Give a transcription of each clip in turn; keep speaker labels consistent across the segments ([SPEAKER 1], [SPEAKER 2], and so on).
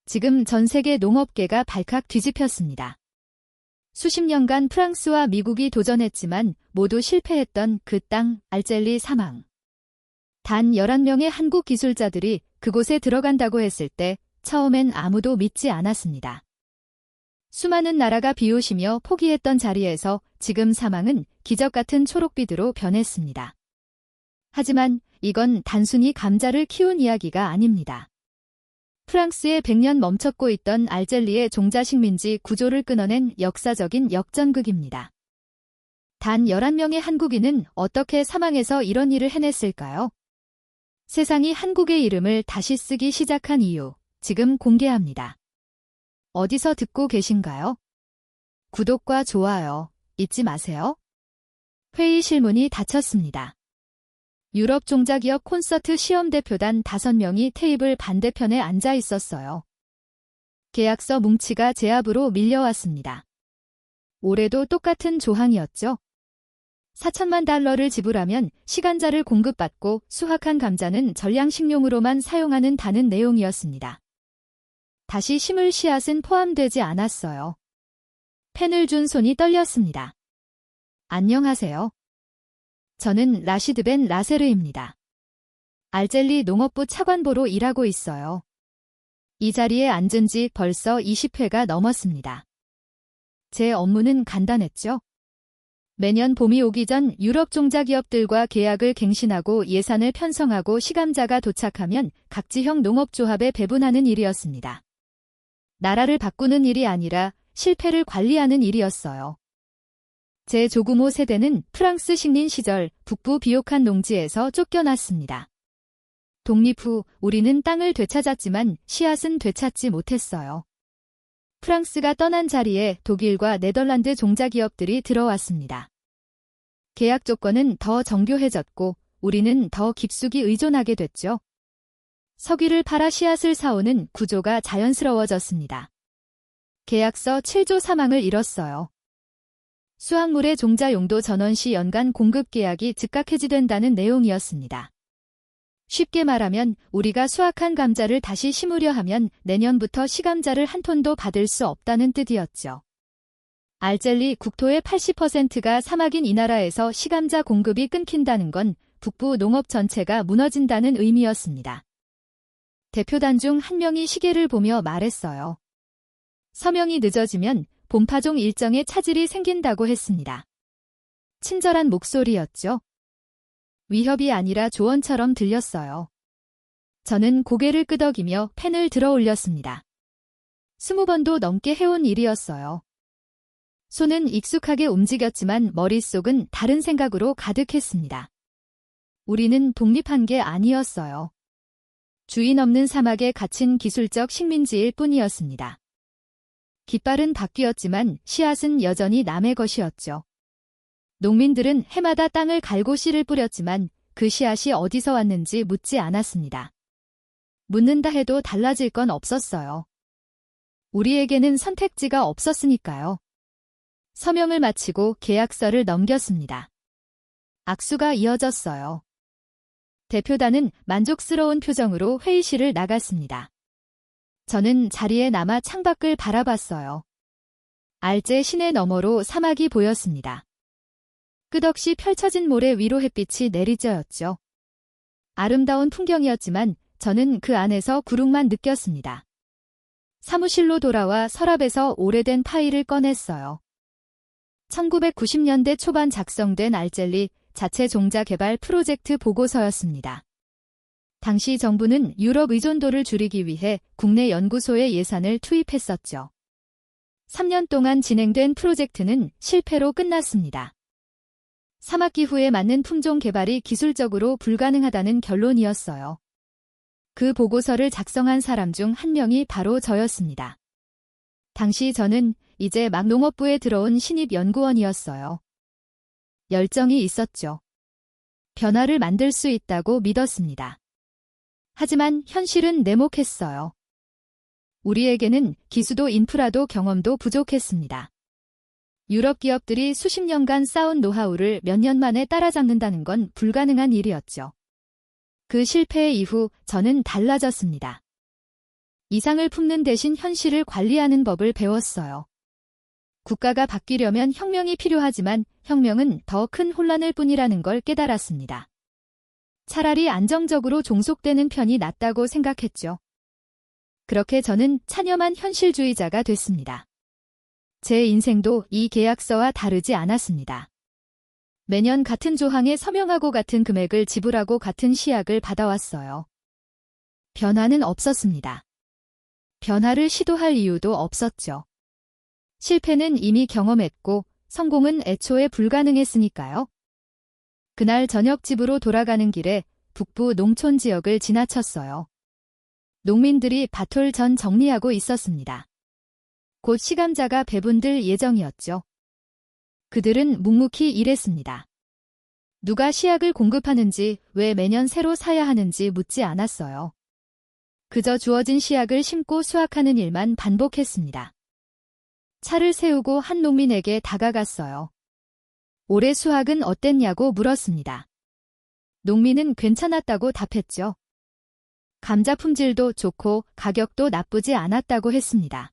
[SPEAKER 1] 지금 전 세계 농업계가 발칵 뒤집혔습니다. 수십 년간 프랑스와 미국이 도전했지만 모두 실패했던 그 땅, 알젤리 사막. 단 11명의 한국 기술자들이 그곳에 들어간다고 했을 때 처음엔 아무도 믿지 않았습니다. 수많은 나라가 비웃으며 포기했던 자리에서 지금 사막은 기적 같은 초록빛으로 변했습니다. 하지만 이건 단순히 감자를 키운 이야기가 아닙니다. 프랑스의 100년 멈췄고 있던 알젤리의 종자식민지 구조를 끊어낸 역사적인 역전극입니다. 단 11명의 한국인은 어떻게 사막에서 이런 일을 해냈을까요? 세상이 한국의 이름을 다시 쓰기 시작한 이유, 지금 공개합니다. 어디서 듣고 계신가요? 구독과 좋아요 잊지 마세요. 회의 실문이 닫혔습니다. 유럽 종자기업 콘서트 시험대표단 5명이 테이블 반대편에 앉아 있었어요. 계약서 뭉치가 제 앞으로 밀려왔습니다. 올해도 똑같은 조항이었죠. 4천만 달러를 지불하면 시간자를 공급받고 수확한 감자는 전량식용으로만 사용하는 다는 내용이었습니다. 다시 심을 씨앗은 포함되지 않았어요. 펜을 준 손이 떨렸습니다. 안녕하세요. 저는 라시드 벤 라세르입니다. 알젤리 농업부 차관보로 일하고 있어요. 이 자리에 앉은 지 벌써 20회가 넘었습니다. 제 업무는 간단했죠. 매년 봄이 오기 전 유럽 종자기업들과 계약을 갱신하고 예산을 편성하고 시감자가 도착하면 각지형 농업조합에 배분하는 일이었습니다. 나라를 바꾸는 일이 아니라 실패를 관리하는 일이었어요. 제 조부모 세대는 프랑스 식민 시절 북부 비옥한 농지에서 쫓겨났습니다. 독립 후 우리는 땅을 되찾았지만 씨앗은 되찾지 못했어요. 프랑스가 떠난 자리에 독일과 네덜란드 종자기업들이 들어왔습니다. 계약 조건은 더 정교해졌고 우리는 더 깊숙이 의존하게 됐죠. 석유를 팔아 씨앗을 사오는 구조가 자연스러워졌습니다. 계약서 7조 사망을 잃었어요. 수확물의 종자 용도 전원 시 연간 공급 계약이 즉각 해지된다는 내용이었습니다. 쉽게 말하면 우리가 수확한 감자를 다시 심으려 하면 내년부터 시감자를 한 톤도 받을 수 없다는 뜻이었죠. 알젤리 국토의 80%가 사막인 이 나라에서 시감자 공급이 끊긴다는 건 북부 농업 전체가 무너진다는 의미였습니다. 대표단 중 한 명이 시계를 보며 말했어요. 서명이 늦어지면 본파종 일정에 차질이 생긴다고 했습니다. 친절한 목소리였죠. 위협이 아니라 조언처럼 들렸어요. 저는 고개를 끄덕이며 펜을 들어 올렸습니다. 20번도 넘게 해온 일이었어요. 손은 익숙하게 움직였지만 머릿속은 다른 생각으로 가득했습니다. 우리는 독립한 게 아니었어요. 주인 없는 사막에 갇힌 기술적 식민지일 뿐이었습니다. 깃발은 바뀌었지만 씨앗은 여전히 남의 것이었죠. 농민들은 해마다 땅을 갈고 씨를 뿌렸지만 그 씨앗이 어디서 왔는지 묻지 않았습니다. 묻는다 해도 달라질 건 없었어요. 우리에게는 선택지가 없었으니까요. 서명을 마치고 계약서를 넘겼습니다. 악수가 이어졌어요. 대표단은 만족스러운 표정으로 회의실을 나갔습니다. 저는 자리에 남아 창밖을 바라봤어요. 알제 시내 너머로 사막이 보였습니다. 끝없이 펼쳐진 모래 위로 햇빛이 내리쬐었죠. 아름다운 풍경이었지만 저는 그 안에서 구름만 느꼈습니다. 사무실로 돌아와 서랍에서 오래된 파일을 꺼냈어요. 1990년대 초반 작성된 알젤리 자체 종자 개발 프로젝트 보고서였습니다. 당시 정부는 유럽 의존도를 줄이기 위해 국내 연구소에 예산을 투입했었죠. 3년 동안 진행된 프로젝트는 실패로 끝났습니다. 사막기후에 맞는 품종 개발이 기술적으로 불가능하다는 결론이었어요. 그 보고서를 작성한 사람 중 한 명이 바로 저였습니다. 당시 저는 이제 막 농업부에 들어온 신입 연구원이었어요. 열정이 있었죠. 변화를 만들 수 있다고 믿었습니다. 하지만 현실은 냉혹했어요. 우리에게는 기수도 인프라도 경험도 부족했습니다. 유럽 기업들이 수십 년간 쌓은 노하우를 몇 년 만에 따라잡는다는 건 불가능한 일이었죠. 그 실패 이후 저는 달라졌습니다. 이상을 품는 대신 현실을 관리하는 법을 배웠어요. 국가가 바뀌려면 혁명이 필요하지만 혁명은 더 큰 혼란일 뿐이라는 걸 깨달았습니다. 차라리 안정적으로 종속되는 편이 낫다고 생각했죠. 그렇게 저는 찬염한 현실주의자가 됐습니다. 제 인생도 이 계약서와 다르지 않았습니다. 매년 같은 조항에 서명하고 같은 금액을 지불하고 같은 시약을 받아왔어요. 변화는 없었습니다. 변화를 시도할 이유도 없었죠. 실패는 이미 경험했고 성공은 애초에 불가능했으니까요. 그날 저녁 집으로 돌아가는 길에 북부 농촌 지역을 지나쳤어요. 농민들이 밭을 전 정리하고 있었습니다. 곧 시감자가 배분될 예정이었죠. 그들은 묵묵히 일했습니다. 누가 시약을 공급하는지, 왜 매년 새로 사야 하는지 묻지 않았어요. 그저 주어진 시약을 심고 수확하는 일만 반복했습니다. 차를 세우고 한 농민에게 다가갔어요. 올해 수확은 어땠냐고 물었습니다. 농민은 괜찮았다고 답했죠. 감자 품질도 좋고 가격도 나쁘지 않았다고 했습니다.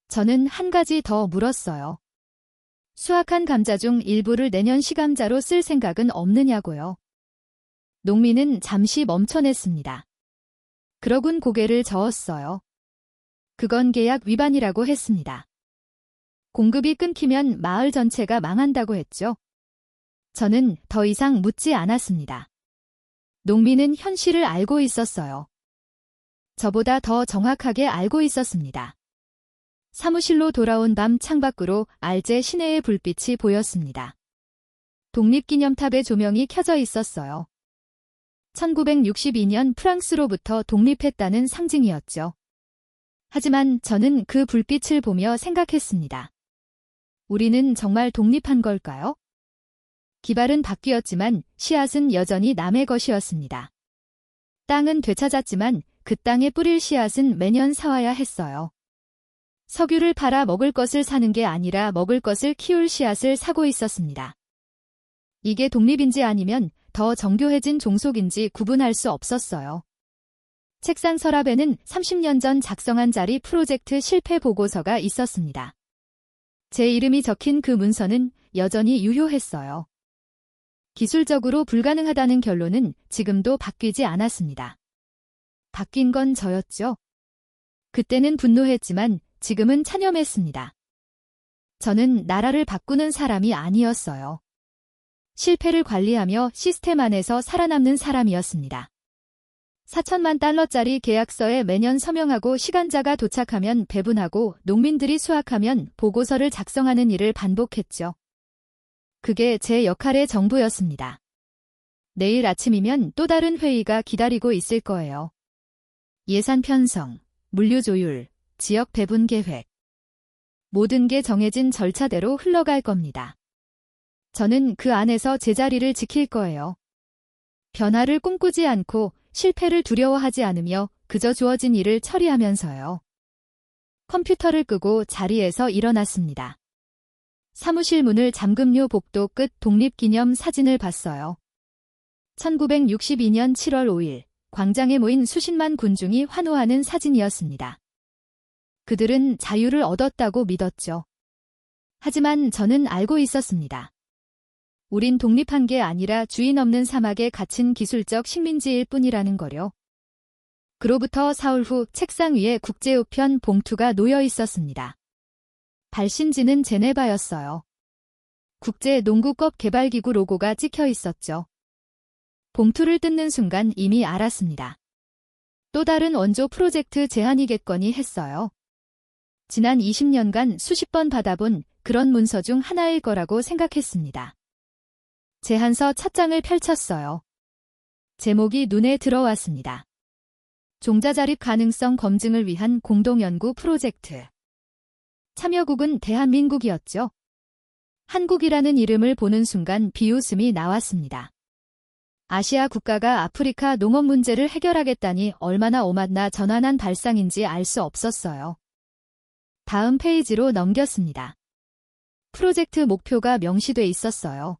[SPEAKER 1] 저는 한 가지 더 물었어요. 수확한 감자 중 일부를 내년 시감자로 쓸 생각은 없느냐고요. 농민은 잠시 멈춰냈습니다. 그러곤 고개를 저었어요. 그건 계약 위반이라고 했습니다. 공급이 끊기면 마을 전체가 망한다고 했죠. 저는 더 이상 묻지 않았습니다. 농민은 현실을 알고 있었어요. 저보다 더 정확하게 알고 있었습니다. 사무실로 돌아온 밤 창밖으로 알제 시내의 불빛이 보였습니다. 독립기념탑의 조명이 켜져 있었어요. 1962년 프랑스로부터 독립했다는 상징이었죠. 하지만 저는 그 불빛을 보며 생각했습니다. 우리는 정말 독립한 걸까요? 기발은 바뀌었지만 씨앗은 여전히 남의 것이었습니다. 땅은 되찾았지만 그 땅에 뿌릴 씨앗은 매년 사와야 했어요. 석유를 팔아 먹을 것을 사는 게 아니라 먹을 것을 키울 씨앗을 사고 있었습니다. 이게 독립인지 아니면 더 정교해진 종속인지 구분할 수 없었어요. 책상 서랍에는 30년 전 작성한 자리 프로젝트 실패 보고서가 있었습니다. 제 이름이 적힌 그 문서는 여전히 유효했어요. 기술적으로 불가능하다는 결론은 지금도 바뀌지 않았습니다. 바뀐 건 저였죠. 그때는 분노했지만 지금은 찬염했습니다. 저는 나라를 바꾸는 사람이 아니었어요. 실패를 관리하며 시스템 안에서 살아남는 사람이었습니다. 4천만 달러짜리 계약서에 매년 서명하고 시간자가 도착하면 배분하고 농민들이 수확하면 보고서를 작성하는 일을 반복했죠. 그게 제 역할의 정부였습니다. 내일 아침이면 또 다른 회의가 기다리고 있을 거예요. 예산 편성, 물류 조율, 지역 배분 계획. 모든 게 정해진 절차대로 흘러갈 겁니다. 저는 그 안에서 제 자리를 지킬 거예요. 변화를 꿈꾸지 않고 실패를 두려워하지 않으며 그저 주어진 일을 처리하면서요. 컴퓨터를 끄고 자리에서 일어났습니다. 사무실 문을 잠금요 복도 끝 독립기념 사진을 봤어요. 1962년 7월 5일 광장에 모인 수십만 군중이 환호하는 사진이었습니다. 그들은 자유를 얻었다고 믿었죠. 하지만 저는 알고 있었습니다. 우린 독립한 게 아니라 주인 없는 사막에 갇힌 기술적 식민지일 뿐이라는 거요. 그로부터 사흘 후 책상 위에 국제우편 봉투가 놓여 있었습니다. 발신지는 제네바였어요. 국제농구법 개발기구 로고가 찍혀 있었죠. 봉투를 뜯는 순간 이미 알았습니다. 또 다른 원조 프로젝트 제안이겠거니 했어요. 지난 20년간 수십 번 받아본 그런 문서 중 하나일 거라고 생각했습니다. 제안서 첫 장을 펼쳤어요. 제목이 눈에 들어왔습니다. 종자 자립 가능성 검증을 위한 공동연구 프로젝트. 참여국은 대한민국이었죠. 한국이라는 이름을 보는 순간 비웃음이 나왔습니다. 아시아 국가가 아프리카 농업 문제를 해결하겠다니 얼마나 오만나 전환한 발상인지 알 수 없었어요. 다음 페이지로 넘겼습니다. 프로젝트 목표가 명시돼 있었어요.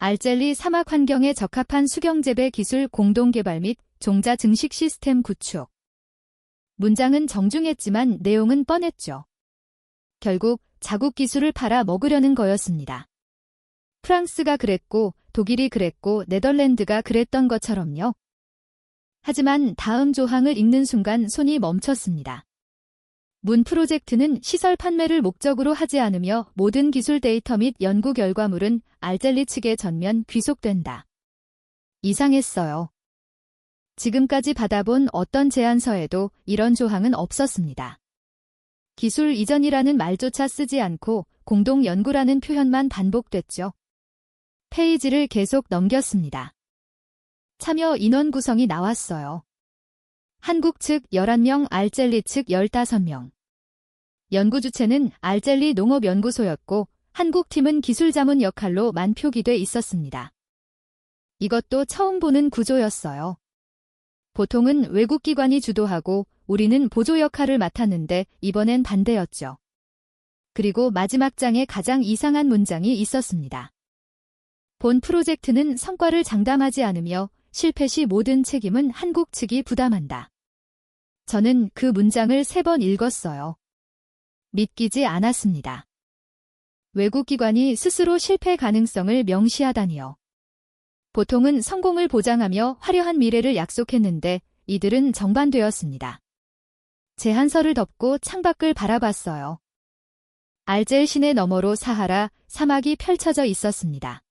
[SPEAKER 1] 알젤리 사막 환경에 적합한 수경재배 기술 공동개발 및 종자 증식 시스템 구축. 문장은 정중했지만 내용은 뻔했죠. 결국 자국 기술을 팔아 먹으려는 거였습니다. 프랑스가 그랬고 독일이 그랬고 네덜란드가 그랬던 것처럼요. 하지만 다음 조항을 읽는 순간 손이 멈췄습니다. 문 프로젝트는 시설 판매를 목적으로 하지 않으며 모든 기술 데이터 및 연구 결과물은 알젤리 측에 전면 귀속된다. 이상했어요. 지금까지 받아본 어떤 제안서에도 이런 조항은 없었습니다. 기술 이전이라는 말조차 쓰지 않고 공동 연구라는 표현만 반복됐죠. 페이지를 계속 넘겼습니다. 참여 인원 구성이 나왔어요. 한국 측 11명, 알젤리 측 15명. 연구 주체는 알젤리 농업연구소였고 한국 팀은 기술자문 역할로만 표기돼 있었습니다. 이것도 처음 보는 구조였어요. 보통은 외국 기관이 주도하고 우리는 보조 역할을 맡았는데 이번엔 반대였죠. 그리고 마지막 장에 가장 이상한 문장이 있었습니다. 본 프로젝트는 성과를 장담하지 않으며 실패 시 모든 책임은 한국 측이 부담한다. 저는 그 문장을 3번 읽었어요. 믿기지 않았습니다. 외국 기관이 스스로 실패 가능성을 명시하다니요. 보통은 성공을 보장하며 화려한 미래를 약속했는데 이들은 정반되었습니다. 제안서를 덮고 창밖을 바라봤어요. 알젤 시내 너머로 사하라, 사막이 펼쳐져 있었습니다.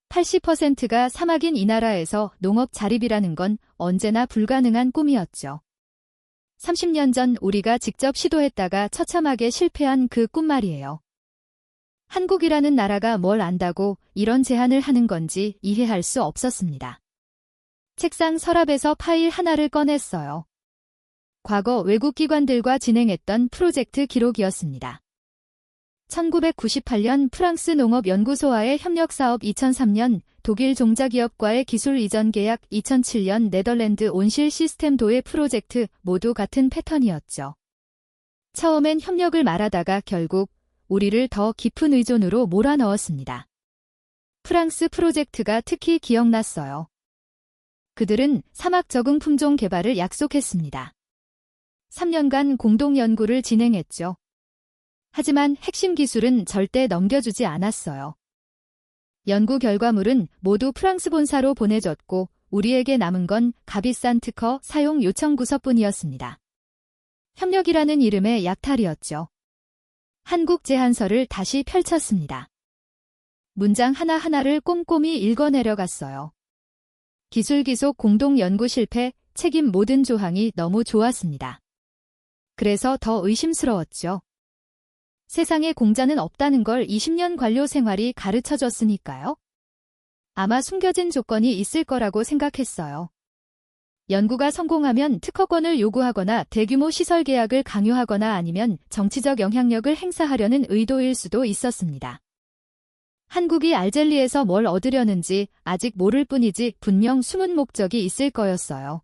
[SPEAKER 1] 80%가 사막인 이 나라에서 농업 자립이라는 건 언제나 불가능한 꿈이었죠. 30년 전 우리가 직접 시도했다가 처참하게 실패한 그 꿈 말이에요. 한국이라는 나라가 뭘 안다고 이런 제안을 하는 건지 이해할 수 없었습니다. 책상 서랍에서 파일 하나를 꺼냈어요. 과거 외국 기관들과 진행했던 프로젝트 기록이었습니다. 1998년 프랑스 농업연구소와의 협력사업 2003년 독일 종자기업과의 기술 이전 계약 2007년 네덜란드 온실 시스템 도입 프로젝트 모두 같은 패턴이었죠. 처음엔 협력을 말하다가 결국 우리를 더 깊은 의존으로 몰아넣었습니다. 프랑스 프로젝트가 특히 기억났어요. 그들은 사막 적응 품종 개발을 약속했습니다. 3년간 공동 연구를 진행했죠. 하지만 핵심 기술은 절대 넘겨주지 않았어요. 연구 결과물은 모두 프랑스 본사로 보내졌고 우리에게 남은 건 값비싼 특허 사용 요청 구서뿐이었습니다. 협력이라는 이름의 약탈이었죠. 한국 제안서를 다시 펼쳤습니다. 문장 하나하나를 꼼꼼히 읽어내려갔어요. 기술 기속 공동 연구 실패, 책임 모든 조항이 너무 좋았습니다. 그래서 더 의심스러웠죠. 세상에 공자는 없다는 걸 20년 관료 생활이 가르쳐줬으니까요. 아마 숨겨진 조건이 있을 거라고 생각했어요. 연구가 성공하면 특허권을 요구하거나 대규모 시설 계약을 강요하거나 아니면 정치적 영향력을 행사하려는 의도일 수도 있었습니다. 한국이 알젤리에서 뭘 얻으려는지 아직 모를 뿐이지 분명 숨은 목적이 있을 거였어요.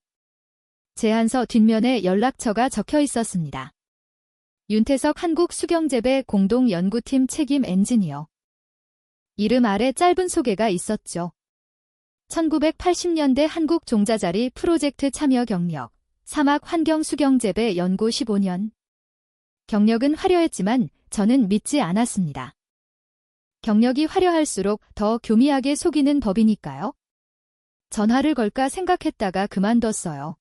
[SPEAKER 1] 제안서 뒷면에 연락처가 적혀 있었습니다. 윤태석 한국수경재배 공동연구팀 책임 엔지니어. 이름 아래 짧은 소개가 있었죠. 1980년대 한국 종자자리 프로젝트 참여 경력, 사막 환경 수경재배 연구 15년. 경력은 화려했지만 저는 믿지 않았습니다. 경력이 화려할수록 더 교미하게 속이는 법이니까요. 전화를 걸까 생각했다가 그만뒀어요.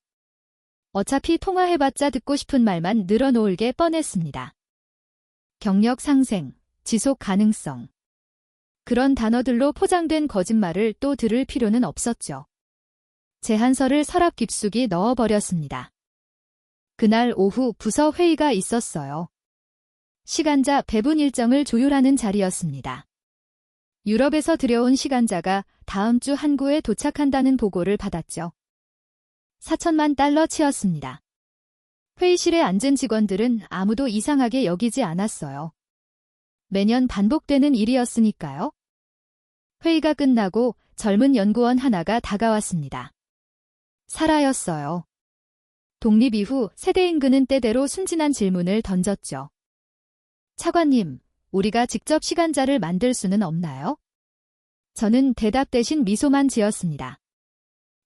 [SPEAKER 1] 어차피 통화해봤자 듣고 싶은 말만 늘어놓을 게 뻔했습니다. 경력 상생, 지속 가능성. 그런 단어들로 포장된 거짓말을 또 들을 필요는 없었죠. 제안서를 서랍 깊숙이 넣어버렸습니다. 그날 오후 부서 회의가 있었어요. 시간자 배분 일정을 조율하는 자리였습니다. 유럽에서 들여온 시간자가 다음 주 한국에 도착한다는 보고를 받았죠. 4천만 달러치였습니다. 회의실에 앉은 직원들은 아무도 이상하게 여기지 않았어요. 매년 반복되는 일이었으니까요. 회의가 끝나고 젊은 연구원 하나가 다가왔습니다. 사라였어요. 독립 이후 세대 인근은 때대로 순진한 질문을 던졌죠. 차관님, 우리가 직접 시간자를 만들 수는 없나요? 저는 대답 대신 미소만 지었습니다.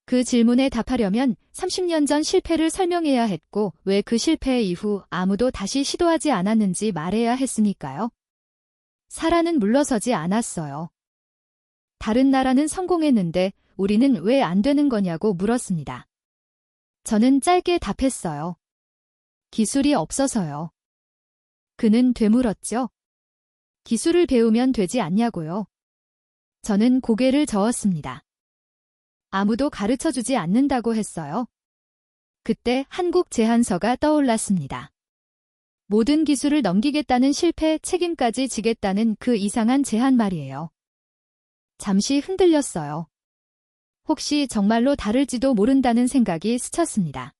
[SPEAKER 1] 그 질문에 답하려면 30년 전 실패를 설명해야 했고 왜 그 실패 이후 아무도 다시 시도하지 않았는지 말해야 했으니까요. 사라는 물러서지 않았어요. 다른 나라는 성공했는데 우리는 왜 안 되는 거냐고 물었습니다. 저는 짧게 답했어요. 기술이 없어서요. 그는 되물었죠. 기술을 배우면 되지 않냐고요. 저는 고개를 저었습니다. 아무도 가르쳐주지 않는다고 했어요. 그때 한국 제안서가 떠올랐습니다. 모든 기술을 넘기겠다는 실패 책임까지 지겠다는 그 이상한 제안 말이에요. 잠시 흔들렸어요. 혹시 정말로 다를지도 모른다는 생각이 스쳤습니다.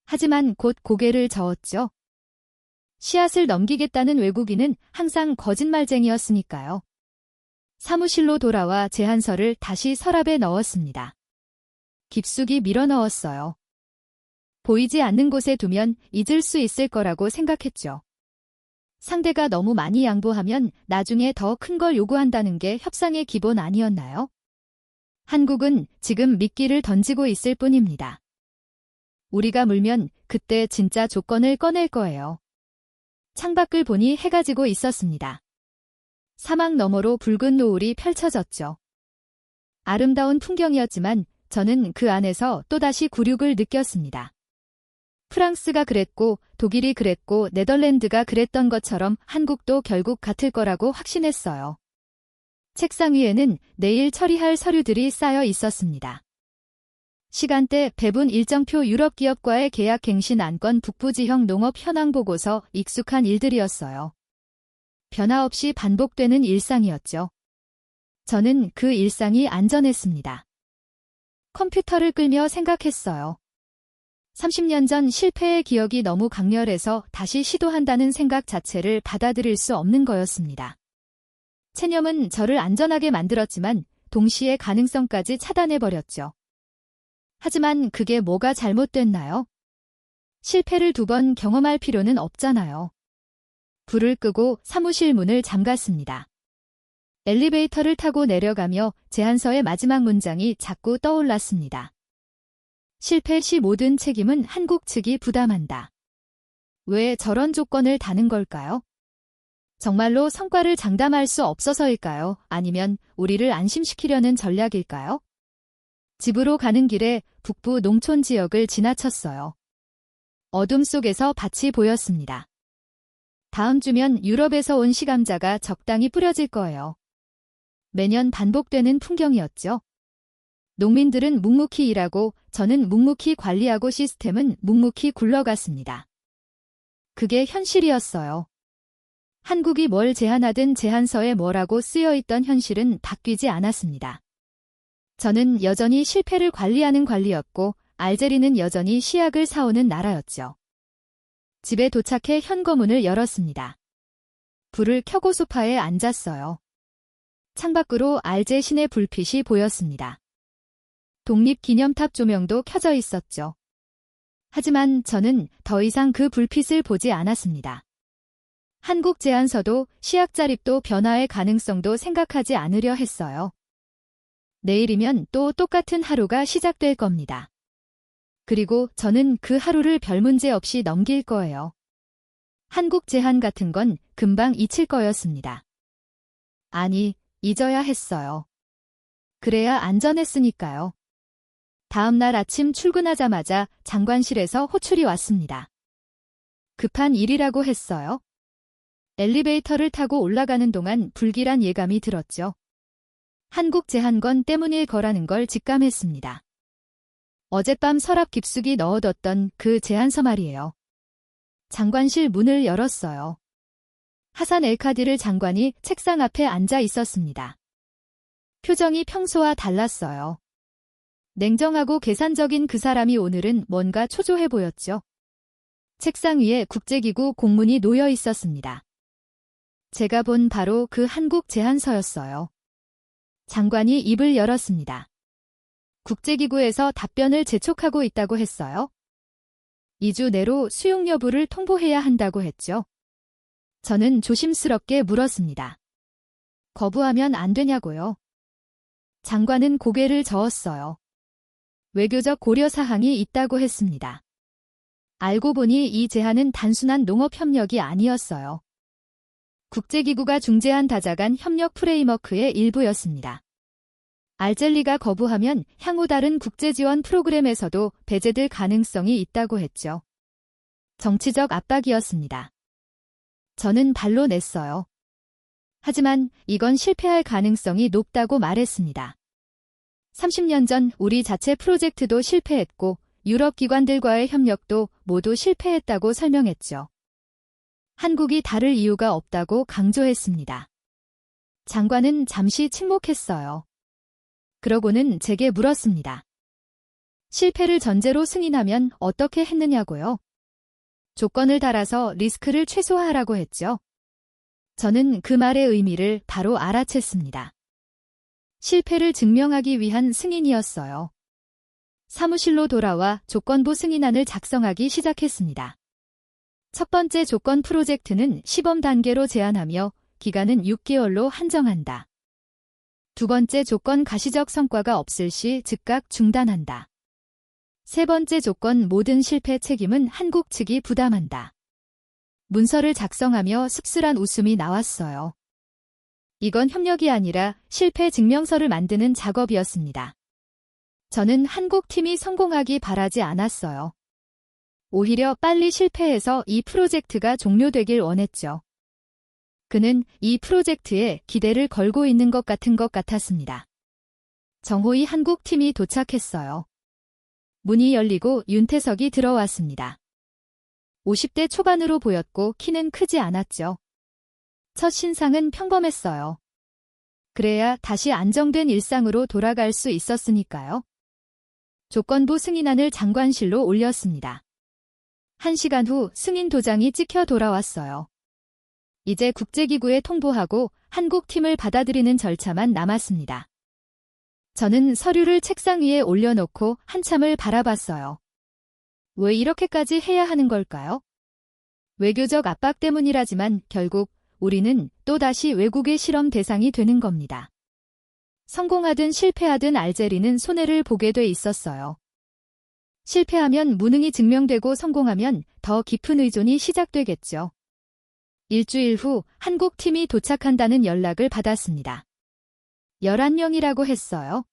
[SPEAKER 1] 하지만 곧 고개를 저었죠. 씨앗을 넘기겠다는 외국인은 항상 거짓말쟁이였으니까요. 사무실로 돌아와 제안서를 다시 서랍에 넣었습니다. 깊숙이 밀어 넣었어요. 보이지 않는 곳에 두면 잊을 수 있을 거라고 생각했죠. 상대가 너무 많이 양보하면 나중에 더 큰 걸 요구한다는 게 협상의 기본 아니었나요? 한국은 지금 미끼를 던지고 있을 뿐입니다. 우리가 물면 그때 진짜 조건을 꺼낼 거예요. 창밖을 보니 해가 지고 있었습니다. 사막 너머로 붉은 노을이 펼쳐졌죠. 아름다운 풍경이었지만 저는 그 안에서 또다시 굴욕을 느꼈습니다. 프랑스가 그랬고 독일이 그랬고 네덜란드가 그랬던 것처럼 한국도 결국 같을 거라고 확신했어요. 책상 위에는 내일 처리할 서류들이 쌓여 있었습니다. 시간대, 배분 일정표, 유럽 기업과의 계약 갱신 안건, 북부 지형 농업 현황 보고서, 익숙한 일들이었어요. 변화 없이 반복되는 일상이었죠. 저는 그 일상이 안전했습니다. 컴퓨터를 끌며 생각했어요. 30년 전 실패의 기억이 너무 강렬해서 다시 시도한다는 생각 자체를 받아들일 수 없는 거였습니다. 체념은 저를 안전하게 만들었지만 동시에 가능성까지 차단해버렸죠. 하지만 그게 뭐가 잘못됐나요? 실패를 2번 경험할 필요는 없잖아요. 불을 끄고 사무실 문을 잠갔습니다. 엘리베이터를 타고 내려가며 제안서의 마지막 문장이 자꾸 떠올랐습니다. 실패 시 모든 책임은 한국 측이 부담한다. 왜 저런 조건을 다는 걸까요? 정말로 성과를 장담할 수 없어서일까요? 아니면 우리를 안심시키려는 전략일까요? 집으로 가는 길에 북부 농촌 지역을 지나쳤어요. 어둠 속에서 밭이 보였습니다. 다음 주면 유럽에서 온 시감자가 적당히 뿌려질 거예요. 매년 반복되는 풍경이었죠. 농민들은 묵묵히 일하고 저는 묵묵히 관리하고 시스템은 묵묵히 굴러갔습니다. 그게 현실이었어요. 한국이 뭘 제안하든 제안서에 뭐라고 쓰여있던 현실은 바뀌지 않았습니다. 저는 여전히 실패를 관리하는 관리였고 알제리는 여전히 씨약을 사오는 나라였죠. 집에 도착해 현거문을 열었습니다. 불을 켜고 소파에 앉았어요. 창밖으로 알제 시내 불빛이 보였습니다. 독립기념탑 조명도 켜져 있었죠. 하지만 저는 더 이상 그 불빛을 보지 않았습니다. 한국 제안서도 씨앗 자립도 변화의 가능성도 생각하지 않으려 했어요. 내일이면 또 똑같은 하루가 시작될 겁니다. 그리고 저는 그 하루를 별 문제 없이 넘길 거예요. 한국 제안 같은 건 금방 잊힐 거였습니다. 아니, 잊어야 했어요. 그래야 안전했으니까요. 다음 날 아침 출근하자마자 장관실에서 호출이 왔습니다. 급한 일이라고 했어요. 엘리베이터를 타고 올라가는 동안 불길한 예감이 들었죠. 한국 제안건 때문일 거라는 걸 직감했습니다. 어젯밤 서랍 깊숙이 넣어뒀던 그 제안서 말이에요. 장관실 문을 열었어요. 하산 엘카디르 장관이 책상 앞에 앉아 있었습니다. 표정이 평소와 달랐어요. 냉정하고 계산적인 그 사람이 오늘은 뭔가 초조해 보였죠. 책상 위에 국제기구 공문이 놓여 있었습니다. 제가 본 바로 그 한국 제안서였어요. 장관이 입을 열었습니다. 국제기구에서 답변을 재촉하고 있다고 했어요. 2주 내로 수용 여부를 통보해야 한다고 했죠. 저는 조심스럽게 물었습니다. 거부하면 안 되냐고요. 장관은 고개를 저었어요. 외교적 고려사항이 있다고 했습니다. 알고 보니 이 제안은 단순한 농업협력이 아니었어요. 국제기구가 중재한 다자간 협력 프레임워크의 일부였습니다. 알젤리가 거부하면 향후 다른 국제지원 프로그램에서도 배제될 가능성이 있다고 했죠. 정치적 압박이었습니다. 저는 발로 냈어요. 하지만 이건 실패할 가능성이 높다고 말했습니다. 30년 전 우리 자체 프로젝트도 실패했고 유럽 기관들과의 협력도 모두 실패했다고 설명했죠. 한국이 다를 이유가 없다고 강조했습니다. 장관은 잠시 침묵했어요. 그러고는 제게 물었습니다. 실패를 전제로 승인하면 어떻게 했느냐고요? 조건을 달아서 리스크를 최소화하라고 했죠. 저는 그 말의 의미를 바로 알아챘습니다. 실패를 증명하기 위한 승인이었어요. 사무실로 돌아와 조건부 승인안을 작성하기 시작했습니다. 첫 번째 조건 프로젝트는 시범 단계로 제한하며 기간은 6개월로 한정한다. 두 번째 조건 가시적 성과가 없을 시 즉각 중단한다. 세 번째 조건 모든 실패 책임은 한국 측이 부담한다. 문서를 작성하며 씁쓸한 웃음이 나왔어요. 이건 협력이 아니라 실패 증명서를 만드는 작업이었습니다. 저는 한국 팀이 성공하기 바라지 않았어요. 오히려 빨리 실패해서 이 프로젝트가 종료되길 원했죠. 그는 이 프로젝트에 기대를 걸고 있는 것 같았습니다. 정호희 한국 팀이 도착했어요. 문이 열리고 윤태석이 들어왔습니다. 50대 초반으로 보였고 키는 크지 않았죠. 첫 신상은 평범했어요. 그래야 다시 안정된 일상으로 돌아갈 수 있었으니까요. 조건부 승인안을 장관실로 올렸습니다. 1시간 후 승인 도장이 찍혀 돌아왔어요. 이제 국제기구에 통보하고 한국 팀을 받아들이는 절차만 남았습니다. 저는 서류를 책상 위에 올려놓고 한참을 바라봤어요. 왜 이렇게까지 해야 하는 걸까요? 외교적 압박 때문이라지만 결국 우리는 또다시 외국의 실험 대상이 되는 겁니다. 성공하든 실패하든 알제리는 손해를 보게 돼 있었어요. 실패하면 무능이 증명되고 성공하면 더 깊은 의존이 시작되겠죠. 일주일 후 한국 팀이 도착한다는 연락을 받았습니다. 11명이라고 했어요.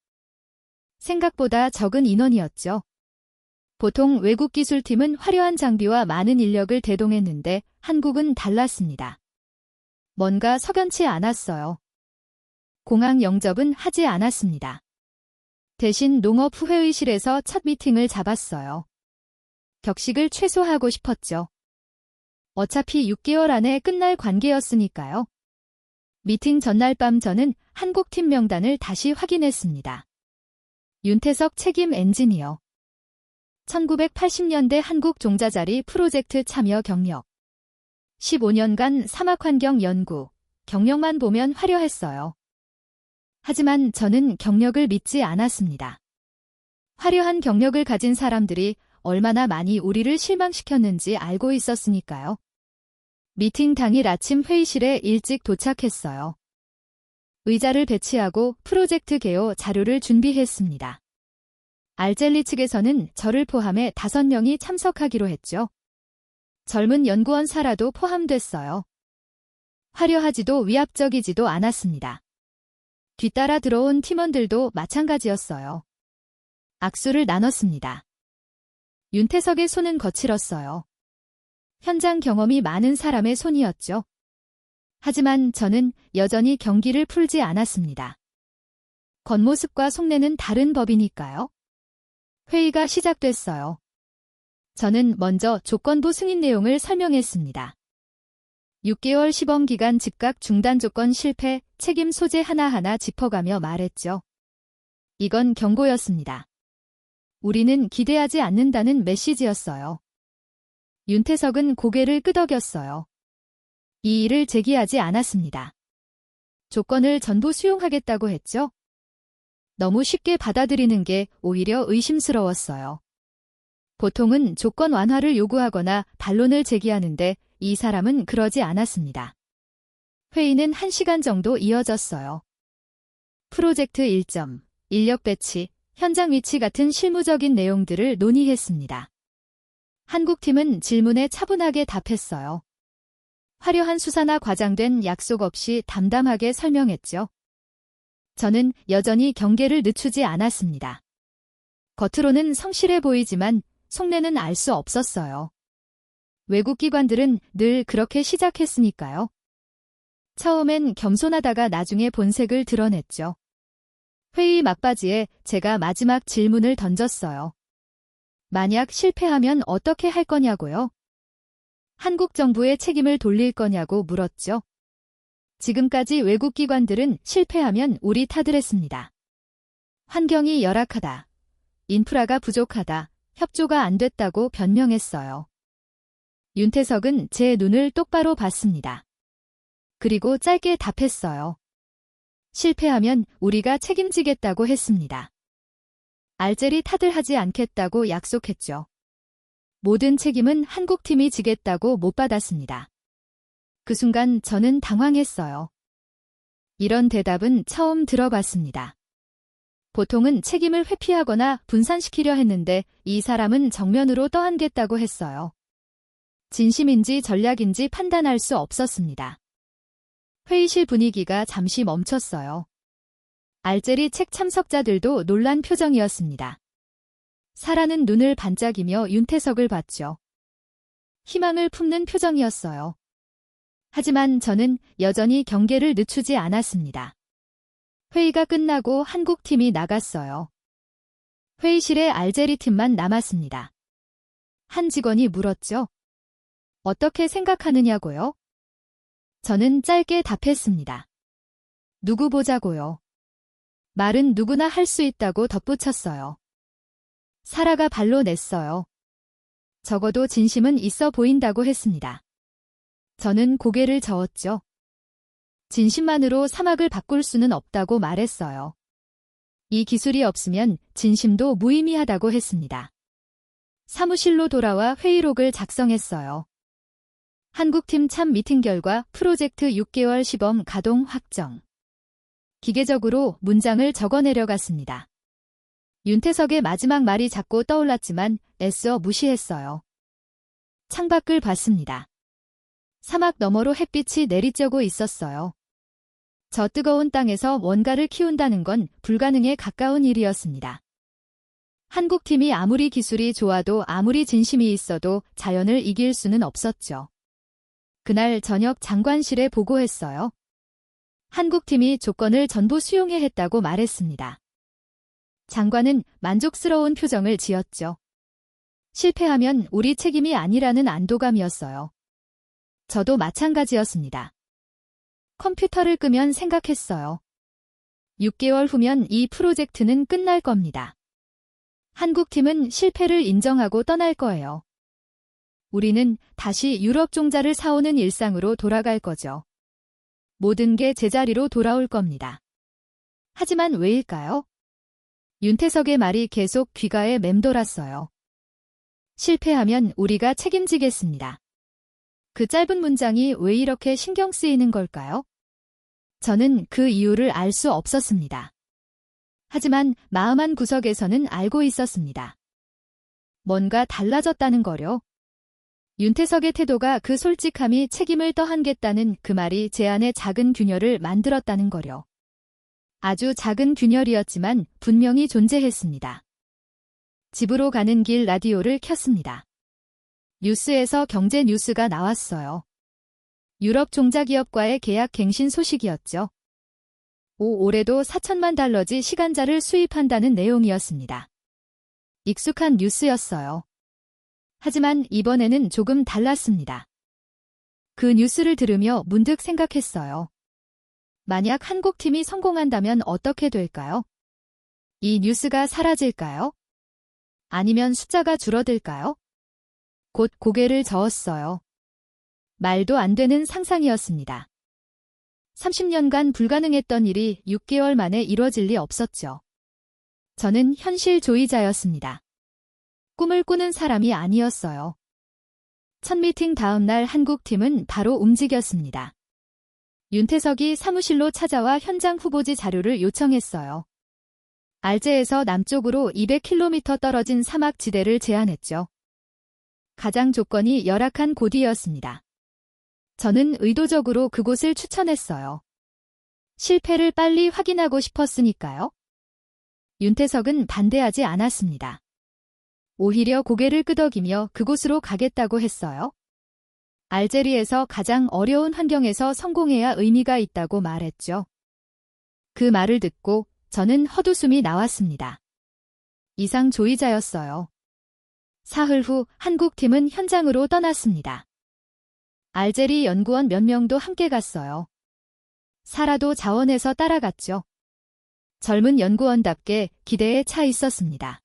[SPEAKER 1] 생각보다 적은 인원이었죠. 보통 외국 기술팀은 화려한 장비와 많은 인력을 대동했는데 한국은 달랐습니다. 뭔가 석연치 않았어요. 공항 영접은 하지 않았습니다. 대신 농업후회의실에서 첫 미팅을 잡았어요. 격식을 최소화하고 싶었죠. 어차피 6개월 안에 끝날 관계였으니까요. 미팅 전날 밤 저는 한국팀 명단을 다시 확인했습니다. 윤태석 책임 엔지니어. 1980년대 한국 종자자리 프로젝트 참여 경력. 15년간 사막환경 연구, 경력만 보면 화려했어요. 하지만 저는 경력을 믿지 않았습니다. 화려한 경력을 가진 사람들이 얼마나 많이 우리를 실망시켰는지 알고 있었으니까요. 미팅 당일 아침 회의실에 일찍 도착했어요. 의자를 배치하고 프로젝트 개요 자료를 준비했습니다. 알젤리 측에서는 저를 포함해 5명이 참석하기로 했죠. 젊은 연구원사라도 포함됐어요. 화려하지도 위압적이지도 않았습니다. 뒤따라 들어온 팀원들도 마찬가지였어요. 악수를 나눴습니다. 윤태석의 손은 거칠었어요. 현장 경험이 많은 사람의 손이었죠. 하지만 저는 여전히 경기를 풀지 않았습니다. 겉모습과 속내는 다른 법이니까요. 회의가 시작됐어요. 저는 먼저 조건부 승인 내용을 설명했습니다. 6개월 시범 기간 즉각 중단 조건 실패, 책임 소재 하나하나 짚어가며 말했죠. 이건 경고였습니다. 우리는 기대하지 않는다는 메시지였어요. 윤태석은 고개를 끄덕였어요. 이 일을 제기하지 않았습니다. 조건을 전부 수용하겠다고 했죠. 너무 쉽게 받아들이는 게 오히려 의심스러웠어요. 보통은 조건 완화를 요구하거나 반론을 제기하는데 이 사람은 그러지 않았습니다. 회의는 1시간 정도 이어졌어요. 프로젝트 일정, 인력 배치, 현장 위치 같은 실무적인 내용들을 논의했습니다. 한국팀은 질문에 차분하게 답했어요. 화려한 수사나 과장된 약속 없이 담담하게 설명했죠. 저는 여전히 경계를 늦추지 않았습니다. 겉으로는 성실해 보이지만 속내는 알 수 없었어요. 외국 기관들은 늘 그렇게 시작했으니까요. 처음엔 겸손하다가 나중에 본색을 드러냈죠. 회의 막바지에 제가 마지막 질문을 던졌어요. 만약 실패하면 어떻게 할 거냐고요? 한국 정부의 책임을 돌릴 거냐고 물었죠. 지금까지 외국 기관들은 실패하면 우리 탓을 했습니다. 환경이 열악하다, 인프라가 부족하다, 협조가 안 됐다고 변명했어요. 윤태석은 제 눈을 똑바로 봤습니다. 그리고 짧게 답했어요. 실패하면 우리가 책임지겠다고 했습니다. 알제리 탓을 하지 않겠다고 약속했죠. 모든 책임은 한국팀이 지겠다고 못 받았습니다. 그 순간 저는 당황했어요. 이런 대답은 처음 들어봤습니다. 보통은 책임을 회피하거나 분산시키려 했는데 이 사람은 정면으로 떠안겠다고 했어요. 진심인지 전략인지 판단할 수 없었습니다. 회의실 분위기가 잠시 멈췄어요. 알제리 책 참석자들도 놀란 표정이었습니다. 사라는 눈을 반짝이며 윤태석을 봤죠. 희망을 품는 표정이었어요. 하지만 저는 여전히 경계를 늦추지 않았습니다. 회의가 끝나고 한국팀이 나갔어요. 회의실에 알제리 팀만 남았습니다. 한 직원이 물었죠. 어떻게 생각하느냐고요? 저는 짧게 답했습니다. 누구 보자고요. 말은 누구나 할 수 있다고 덧붙였어요. 사라가 발로 냈어요. 적어도 진심은 있어 보인다고 했습니다. 저는 고개를 저었죠. 진심만으로 사막을 바꿀 수는 없다고 말했어요. 이 기술이 없으면 진심도 무의미하다고 했습니다. 사무실로 돌아와 회의록을 작성했어요. 한국팀 참 미팅 결과 프로젝트 6개월 시범 가동 확정. 기계적으로 문장을 적어 내려갔습니다. 윤태석의 마지막 말이 자꾸 떠올랐지만 애써 무시했어요. 창밖을 봤습니다. 사막 너머로 햇빛이 내리쬐고 있었어요. 저 뜨거운 땅에서 뭔가를 키운다는 건 불가능에 가까운 일이었습니다. 한국팀이 아무리 기술이 좋아도 아무리 진심이 있어도 자연을 이길 수는 없었죠. 그날 저녁 장관실에 보고했어요. 한국팀이 조건을 전부 수용해 했다고 말했습니다. 장관은 만족스러운 표정을 지었죠. 실패하면 우리 책임이 아니라는 안도감이었어요. 저도 마찬가지였습니다. 컴퓨터를 끄면 생각했어요. 6개월 후면 이 프로젝트는 끝날 겁니다. 한국팀은 실패를 인정하고 떠날 거예요. 우리는 다시 유럽 종자를 사오는 일상으로 돌아갈 거죠. 모든 게 제자리로 돌아올 겁니다. 하지만 왜일까요? 윤태석의 말이 계속 귀가에 맴돌았어요. 실패하면 우리가 책임지겠습니다. 그 짧은 문장이 왜 이렇게 신경 쓰이는 걸까요? 저는 그 이유를 알 수 없었습니다. 하지만 마음 한 구석에서는 알고 있었습니다. 뭔가 달라졌다는 거요. 윤태석의 태도가 그 솔직함이 책임을 떠안겠다는 그 말이 제 안에 작은 균열을 만들었다는 거요. 아주 작은 균열이었지만 분명히 존재했습니다. 집으로 가는 길 라디오를 켰습니다. 뉴스에서 경제 뉴스가 나왔어요. 유럽 종자기업과의 계약 갱신 소식이었죠. 올해도 4천만 달러지 시간자를 수입한다는 내용이었습니다. 익숙한 뉴스였어요. 하지만 이번에는 조금 달랐습니다. 그 뉴스를 들으며 문득 생각했어요. 만약 한국팀이 성공한다면 어떻게 될까요? 이 뉴스가 사라질까요? 아니면 숫자가 줄어들까요? 곧 고개를 저었어요. 말도 안 되는 상상이었습니다. 30년간 불가능했던 일이 6개월 만에 이뤄질 리 없었죠. 저는 현실주의자였습니다. 꿈을 꾸는 사람이 아니었어요. 첫 미팅 다음 날 한국팀은 바로 움직였습니다. 윤태석이 사무실로 찾아와 현장 후보지 자료를 요청했어요. 알제에서 남쪽으로 200km 떨어진 사막지대를 제안했죠. 가장 조건이 열악한 곳이었습니다. 저는 의도적으로 그곳을 추천했어요. 실패를 빨리 확인하고 싶었으니까요. 윤태석은 반대하지 않았습니다. 오히려 고개를 끄덕이며 그곳으로 가겠다고 했어요. 알제리에서 가장 어려운 환경에서 성공해야 의미가 있다고 말했죠. 그 말을 듣고 저는 헛웃음이 나왔습니다. 이상 조이자였어요. 사흘 후 한국팀은 현장으로 떠났습니다. 알제리 연구원 몇 명도 함께 갔어요. 사라도 자원해서 따라갔죠. 젊은 연구원답게 기대에 차 있었습니다.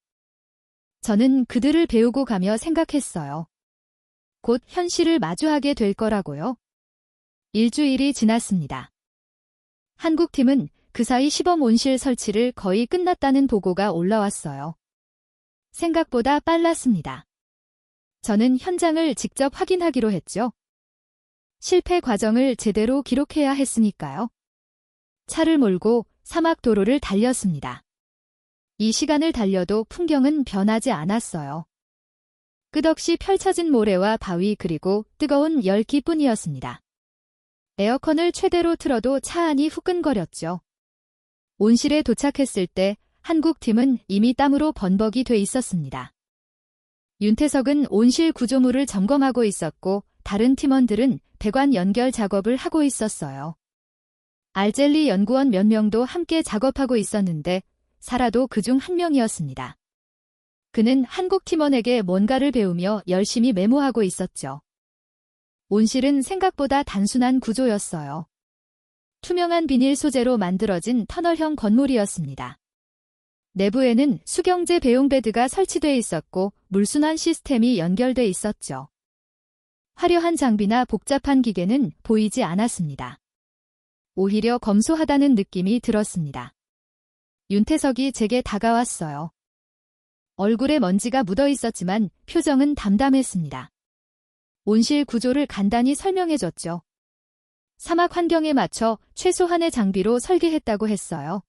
[SPEAKER 1] 저는 그들을 배우고 가며 생각했어요. 곧 현실을 마주하게 될 거라고요. 일주일이 지났습니다. 한국팀은 그 사이 시범 온실 설치를 거의 끝났다는 보고가 올라왔어요. 생각보다 빨랐습니다. 저는 현장을 직접 확인하기로 했죠. 실패 과정을 제대로 기록해야 했으니까요. 차를 몰고 사막 도로를 달렸습니다. 이 시간을 달려도 풍경은 변하지 않았어요. 끝없이 펼쳐진 모래와 바위 그리고 뜨거운 열기뿐이었습니다. 에어컨을 최대로 틀어도 차 안이 후끈거렸죠. 온실에 도착했을 때 한국팀은 이미 땀으로 번벅이 돼 있었습니다. 윤태석은 온실 구조물을 점검하고 있었고 다른 팀원들은 배관 연결 작업을 하고 있었어요. 알젤리 연구원 몇 명도 함께 작업하고 있었는데 사라도 그중 한 명이었습니다. 그는 한국 팀원에게 뭔가를 배우며 열심히 메모하고 있었죠. 온실은 생각보다 단순한 구조였어요. 투명한 비닐 소재로 만들어진 터널형 건물이었습니다. 내부에는 수경재 배용베드가 설치돼 있었고 물순환 시스템이 연결돼 있었죠. 화려한 장비나 복잡한 기계는 보이지 않았습니다. 오히려 검소하다는 느낌이 들었습니다. 윤태석이 제게 다가왔어요. 얼굴에 먼지가 묻어 있었지만 표정은 담담했습니다. 온실 구조를 간단히 설명해줬죠. 사막 환경에 맞춰 최소한의 장비로 설계했다고 했어요.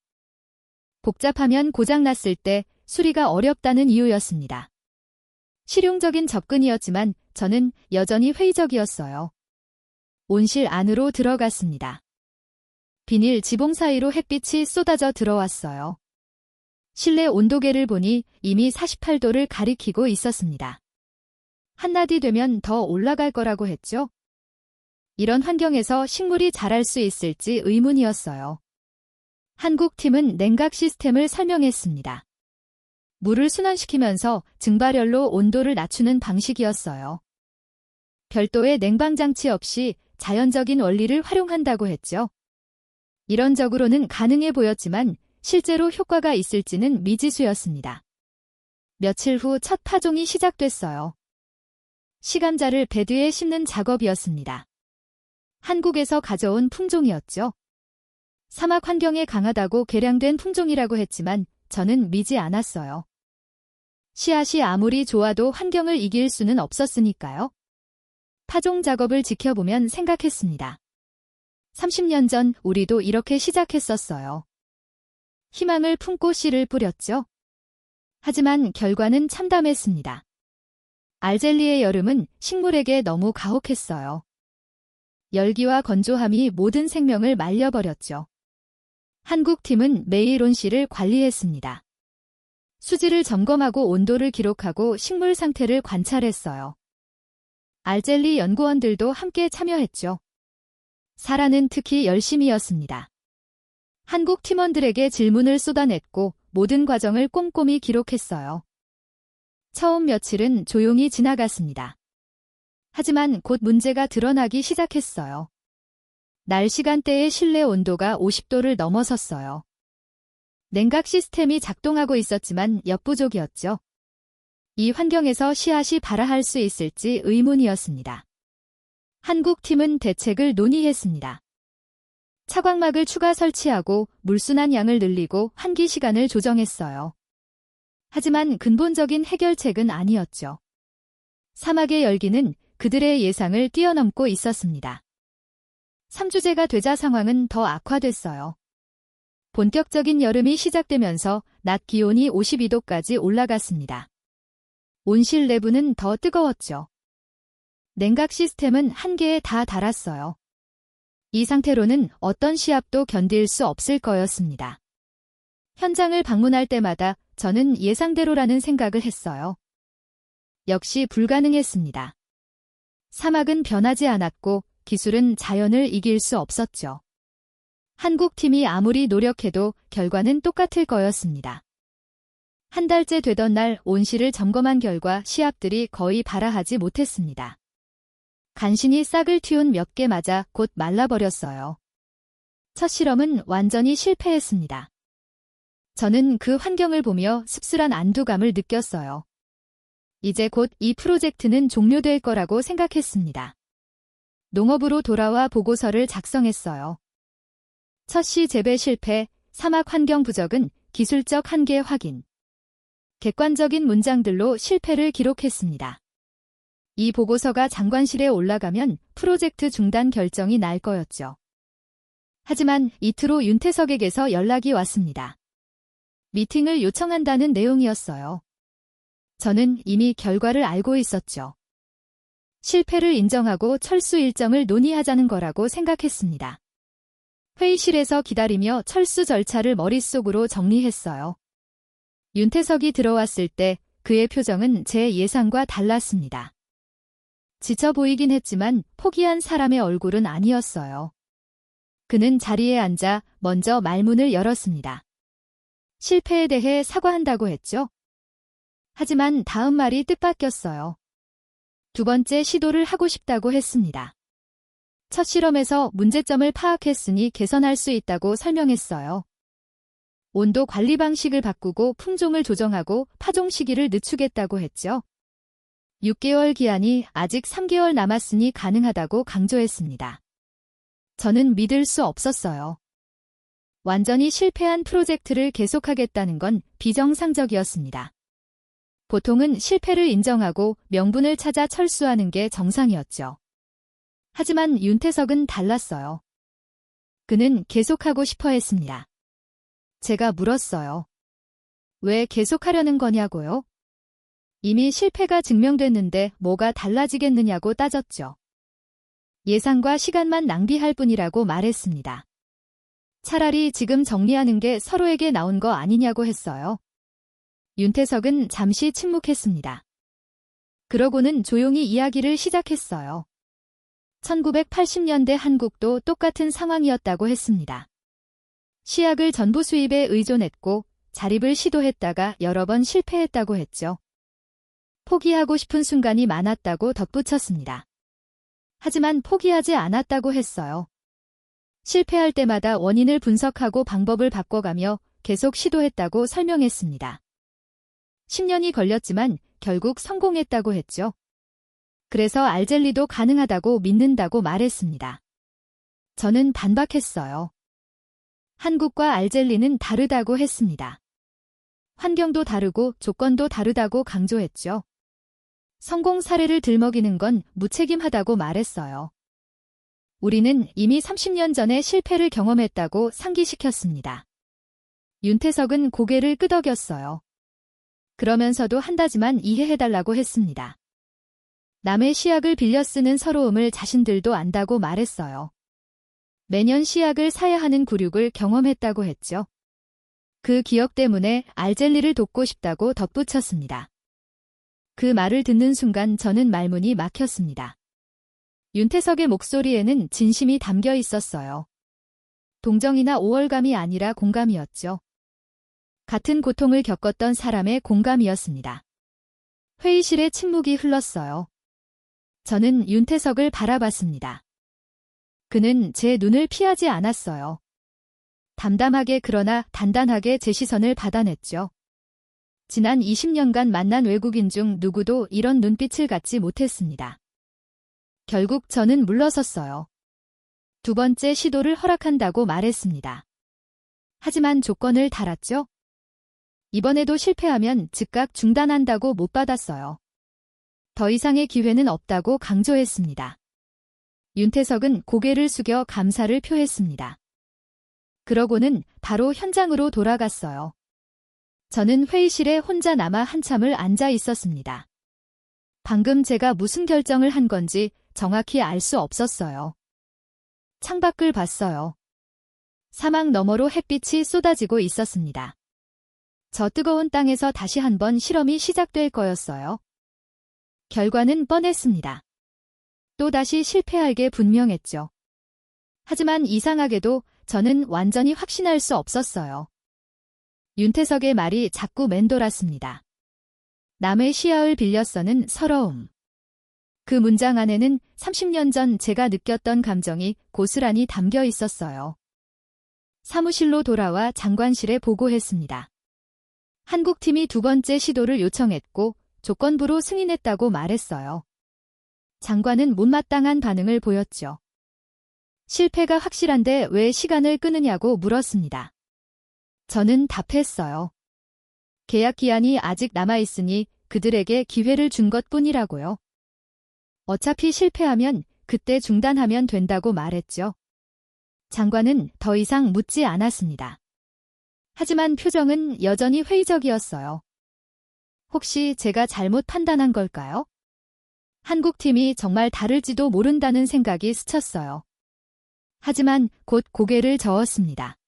[SPEAKER 1] 복잡하면 고장났을 때 수리가 어렵다는 이유였습니다. 실용적인 접근이었지만 저는 여전히 회의적이었어요. 온실 안으로 들어갔습니다. 비닐 지붕 사이로 햇빛이 쏟아져 들어왔어요. 실내 온도계를 보니 이미 48도를 가리키고 있었습니다. 한낮이 되면 더 올라갈 거라고 했죠. 이런 환경에서 식물이 자랄 수 있을지 의문이었어요. 한국 팀은 냉각 시스템을 설명했습니다. 물을 순환시키면서 증발열로 온도를 낮추는 방식이었어요. 별도의 냉방 장치 없이 자연적인 원리를 활용한다고 했죠. 이론적으로는 가능해 보였지만 실제로 효과가 있을지는 미지수였습니다. 며칠 후 첫 파종이 시작됐어요. 시감자를 베드에 심는 작업이었습니다. 한국에서 가져온 품종이었죠. 사막 환경에 강하다고 개량된 품종이라고 했지만 저는 믿지 않았어요. 씨앗이 아무리 좋아도 환경을 이길 수는 없었으니까요. 파종 작업을 지켜보면 생각했습니다. 30년 전 우리도 이렇게 시작했었어요. 희망을 품고 씨를 뿌렸죠. 하지만 결과는 참담했습니다. 알젤리의 여름은 식물에게 너무 가혹했어요. 열기와 건조함이 모든 생명을 말려버렸죠. 한국 팀은 매일 온실을 관리했습니다. 수질을 점검하고 온도를 기록하고 식물 상태를 관찰했어요. 알젤리 연구원들도 함께 참여했죠. 사라는 특히 열심히였습니다. 한국 팀원들에게 질문을 쏟아냈고 모든 과정을 꼼꼼히 기록했어요. 처음 며칠은 조용히 지나갔습니다. 하지만 곧 문제가 드러나기 시작했어요. 날 시간대의 실내 온도가 50도를 넘어섰어요. 냉각 시스템이 작동하고 있었지만 역부족이었죠. 이 환경에서 씨앗이 발아할 수 있을지 의문이었습니다. 한국 팀은 대책을 논의했습니다. 차광막을 추가 설치하고 물순환 양을 늘리고 환기 시간을 조정했어요. 하지만 근본적인 해결책은 아니었죠. 사막의 열기는 그들의 예상을 뛰어넘고 있었습니다. 3주제가 되자 상황은 더 악화됐어요. 본격적인 여름이 시작되면서 낮 기온이 52도까지 올라갔습니다. 온실 내부는 더 뜨거웠죠. 냉각 시스템은 한계에 다 달았어요. 이 상태로는 어떤 시합도 견딜 수 없을 거였습니다. 현장을 방문할 때마다 저는 예상대로라는 생각을 했어요. 역시 불가능했습니다. 사막은 변하지 않았고 기술은 자연을 이길 수 없었죠. 한국 팀이 아무리 노력해도 결과는 똑같을 거였습니다. 한 달째 되던 날 온실을 점검한 결과 시합들이 거의 발아하지 못했습니다. 간신히 싹을 틔운 몇 개 맞아 곧 말라버렸어요. 첫 실험은 완전히 실패했습니다. 저는 그 환경을 보며 씁쓸한 안도감을 느꼈어요. 이제 곧 이 프로젝트는 종료될 거라고 생각했습니다. 농업으로 돌아와 보고서를 작성했어요. 첫 시 재배 실패, 사막 환경 부족은 기술적 한계 확인. 객관적인 문장들로 실패를 기록했습니다. 이 보고서가 장관실에 올라가면 프로젝트 중단 결정이 날 거였죠. 하지만 이틀 후 윤태석에게서 연락이 왔습니다. 미팅을 요청한다는 내용이었어요. 저는 이미 결과를 알고 있었죠. 실패를 인정하고 철수 일정을 논의하자는 거라고 생각했습니다. 회의실에서 기다리며 철수 절차를 머릿속으로 정리했어요. 윤태석이 들어왔을 때 그의 표정은 제 예상과 달랐습니다. 지쳐 보이긴 했지만 포기한 사람의 얼굴은 아니었어요. 그는 자리에 앉아 먼저 말문을 열었습니다. 실패에 대해 사과한다고 했죠? 하지만 다음 말이 뜻밖이었어요. 두 번째 시도를 하고 싶다고 했습니다. 첫 실험에서 문제점을 파악했으니 개선할 수 있다고 설명했어요. 온도 관리 방식을 바꾸고 품종을 조정하고 파종 시기를 늦추겠다고 했죠. 6개월 기한이 아직 3개월 남았으니 가능하다고 강조했습니다. 저는 믿을 수 없었어요. 완전히 실패한 프로젝트를 계속하겠다는 건 비정상적이었습니다. 보통은 실패를 인정하고 명분을 찾아 철수하는 게 정상이었죠. 하지만 윤태석은 달랐어요. 그는 계속하고 싶어 했습니다. 제가 물었어요. 왜 계속하려는 거냐고요? 이미 실패가 증명됐는데 뭐가 달라지겠느냐고 따졌죠. 예산과 시간만 낭비할 뿐이라고 말했습니다. 차라리 지금 정리하는 게 서로에게 나온 거 아니냐고 했어요. 윤태석은 잠시 침묵했습니다. 그러고는 조용히 이야기를 시작했어요. 1980년대 한국도 똑같은 상황이었다고 했습니다. 시약을 전부 수입에 의존했고 자립을 시도했다가 여러 번 실패했다고 했죠. 포기하고 싶은 순간이 많았다고 덧붙였습니다. 하지만 포기하지 않았다고 했어요. 실패할 때마다 원인을 분석하고 방법을 바꿔가며 계속 시도했다고 설명했습니다. 10년이 걸렸지만 결국 성공했다고 했죠. 그래서 알젤리도 가능하다고 믿는다고 말했습니다. 저는 반박했어요. 한국과 알젤리는 다르다고 했습니다. 환경도 다르고 조건도 다르다고 강조했죠. 성공 사례를 들먹이는 건 무책임하다고 말했어요. 우리는 이미 30년 전에 실패를 경험했다고 상기시켰습니다. 윤태석은 고개를 끄덕였어요. 그러면서도 한다지만 이해해달라고 했습니다. 남의 시약을 빌려 쓰는 서러움을 자신들도 안다고 말했어요. 매년 시약을 사야 하는 굴욕을 경험했다고 했죠. 그 기억 때문에 알젤리를 돕고 싶다고 덧붙였습니다. 그 말을 듣는 순간 저는 말문이 막혔습니다. 윤태석의 목소리에는 진심이 담겨 있었어요. 동정이나 오월감이 아니라 공감이었죠. 같은 고통을 겪었던 사람의 공감이었습니다. 회의실에 침묵이 흘렀어요. 저는 윤태석을 바라봤습니다. 그는 제 눈을 피하지 않았어요. 담담하게 그러나 단단하게 제 시선을 받아냈죠. 지난 20년간 만난 외국인 중 누구도 이런 눈빛을 갖지 못했습니다. 결국 저는 물러섰어요. 두 번째 시도를 허락한다고 말했습니다. 하지만 조건을 달았죠. 이번에도 실패하면 즉각 중단한다고 못 받았어요. 더 이상의 기회는 없다고 강조했습니다. 윤태석은 고개를 숙여 감사를 표했습니다. 그러고는 바로 현장으로 돌아갔어요. 저는 회의실에 혼자 남아 한참을 앉아 있었습니다. 방금 제가 무슨 결정을 한 건지 정확히 알 수 없었어요. 창밖을 봤어요. 사막 너머로 햇빛이 쏟아지고 있었습니다. 저 뜨거운 땅에서 다시 한번 실험이 시작될 거였어요. 결과는 뻔했습니다. 또다시 실패할 게 분명했죠. 하지만 이상하게도 저는 완전히 확신할 수 없었어요. 윤태석의 말이 자꾸 맴돌았습니다. 남의 시야를 빌려서는 서러움. 그 문장 안에는 30년 전 제가 느꼈던 감정이 고스란히 담겨 있었어요. 사무실로 돌아와 장관실에 보고했습니다. 한국팀이 두 번째 시도를 요청했고 조건부로 승인했다고 말했어요. 장관은 못마땅한 반응을 보였죠. 실패가 확실한데 왜 시간을 끄느냐고 물었습니다. 저는 답했어요. 계약 기한이 아직 남아있으니 그들에게 기회를 준 것뿐이라고요. 어차피 실패하면 그때 중단하면 된다고 말했죠. 장관은 더 이상 묻지 않았습니다. 하지만 표정은 여전히 회의적이었어요. 혹시 제가 잘못 판단한 걸까요? 한국팀이 정말 다를지도 모른다는 생각이 스쳤어요. 하지만 곧 고개를 저었습니다.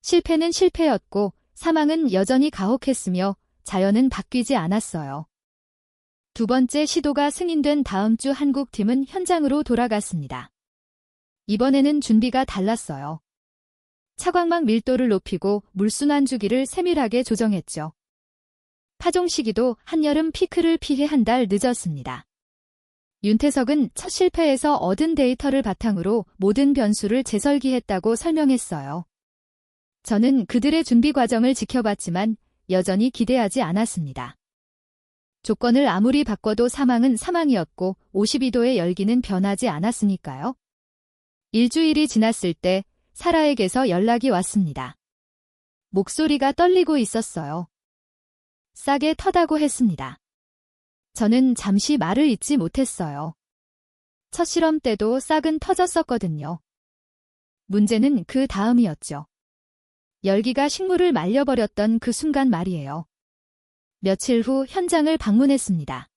[SPEAKER 1] 실패는 실패였고 사망은 여전히 가혹했으며 자연은 바뀌지 않았어요. 두 번째 시도가 승인된 다음 주 한국팀은 현장으로 돌아갔습니다. 이번에는 준비가 달랐어요. 차광막 밀도를 높이고 물순환 주기를 세밀하게 조정했죠. 파종 시기도 한여름 피크를 피해 한 달 늦었습니다. 윤태석은 첫 실패에서 얻은 데이터를 바탕으로 모든 변수를 재설계했다고 설명했어요. 저는 그들의 준비 과정을 지켜봤지만 여전히 기대하지 않았습니다. 조건을 아무리 바꿔도 사망은 사망이었고 52도의 열기는 변하지 않았으니까요. 일주일이 지났을 때 사라에게서 연락이 왔습니다. 목소리가 떨리고 있었어요. 싹에 터다고 했습니다. 저는 잠시 말을 잇지 못했어요. 첫 실험 때도 싹은 터졌었거든요. 문제는 그 다음이었죠. 열기가 식물을 말려버렸던 그 순간 말이에요. 며칠 후 현장을 방문했습니다.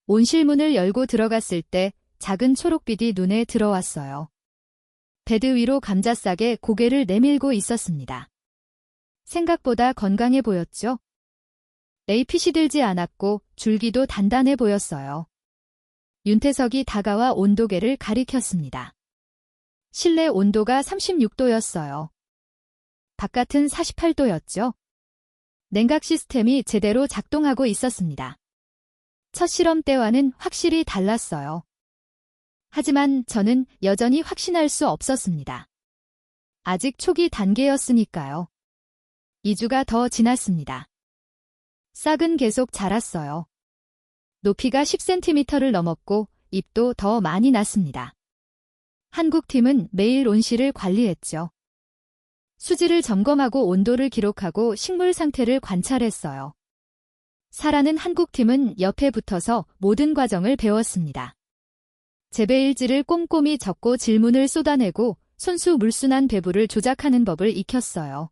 [SPEAKER 1] 온실문을 열고 들어갔을 때 작은 초록빛이 눈에 들어왔어요. 베드 위로 감자싹에 고개를 내밀고 있었습니다. 생각보다 건강해 보였죠? 에이핏이 들지 않았고 줄기도 단단해 보였어요. 윤태석이 다가와 온도계를 가리켰습니다. 실내 온도가 36도였어요. 바깥은 48도였죠. 냉각 시스템이 제대로 작동하고 있었습니다. 첫 실험 때와는 확실히 달랐어요. 하지만 저는 여전히 확신할 수 없었습니다. 아직 초기 단계였으니까요. 2주가 더 지났습니다. 싹은 계속 자랐어요. 높이가 10cm를 넘었고 잎도 더 많이 났습니다. 한국팀은 매일 온실을 관리했죠. 수질을 점검하고 온도를 기록하고 식물 상태를 관찰했어요. 사라는 한국팀은 옆에 붙어서 모든 과정을 배웠습니다. 재배일지를 꼼꼼히 적고 질문을 쏟아내고 손수 물순환 배부를 조작하는 법을 익혔어요.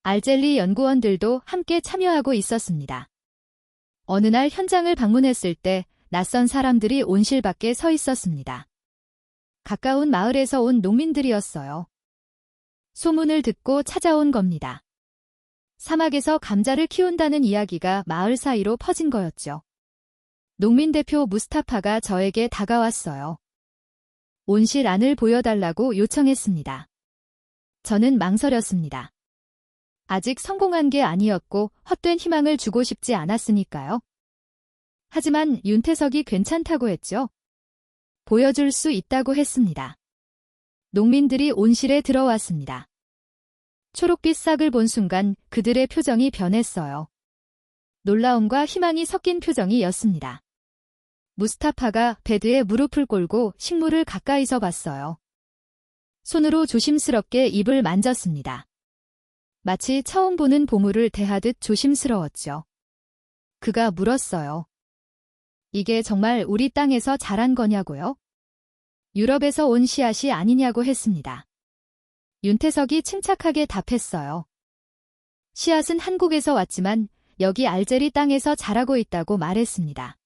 [SPEAKER 1] 알젤리 연구원들도 함께 참여하고 있었습니다. 어느 날 현장을 방문했을 때 낯선 사람들이 온실 밖에 서 있었습니다. 가까운 마을에서 온 농민들이었어요. 소문을 듣고 찾아온 겁니다. 사막에서 감자를 키운다는 이야기가 마을 사이로 퍼진 거였죠. 농민 대표 무스타파가 저에게 다가왔어요. 온실 안을 보여달라고 요청했습니다. 저는 망설였습니다. 아직 성공한 게 아니었고 헛된 희망을 주고 싶지 않았으니까요. 하지만 윤태석이 괜찮다고 했죠. 보여줄 수 있다고 했습니다. 농민들이 온실에 들어왔습니다. 초록빛 싹을 본 순간 그들의 표정이 변했어요. 놀라움과 희망이 섞인 표정이었습니다. 무스타파가 베드에 무릎을 꿇고 식물을 가까이서 봤어요. 손으로 조심스럽게 잎을 만졌습니다. 마치 처음 보는 보물을 대하듯 조심스러웠죠. 그가 물었어요. 이게 정말 우리 땅에서 자란 거냐고요? 유럽에서 온 씨앗이 아니냐고 했습니다. 윤태석이 침착하게 답했어요. 씨앗은 한국에서 왔지만 여기 알제리 땅에서 자라고 있다고 말했습니다.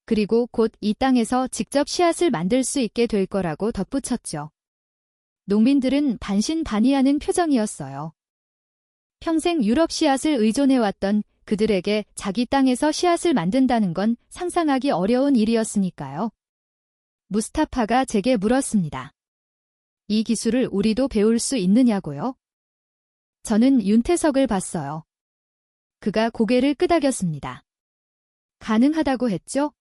[SPEAKER 1] 그리고 곧 이 땅에서 직접 씨앗을 만들 수 있게 될 거라고 덧붙였죠. 농민들은 반신반의하는 표정이었어요. 평생 유럽 씨앗을 의존해왔던 그들에게 자기 땅에서 씨앗을 만든다는 건 상상하기 어려운 일이었으니까요. 무스타파가 제게 물었습니다. 이 기술을 우리도 배울 수 있느냐고요? 저는 윤태석을 봤어요. 그가 고개를 끄덕였습니다. 가능하다고 했죠?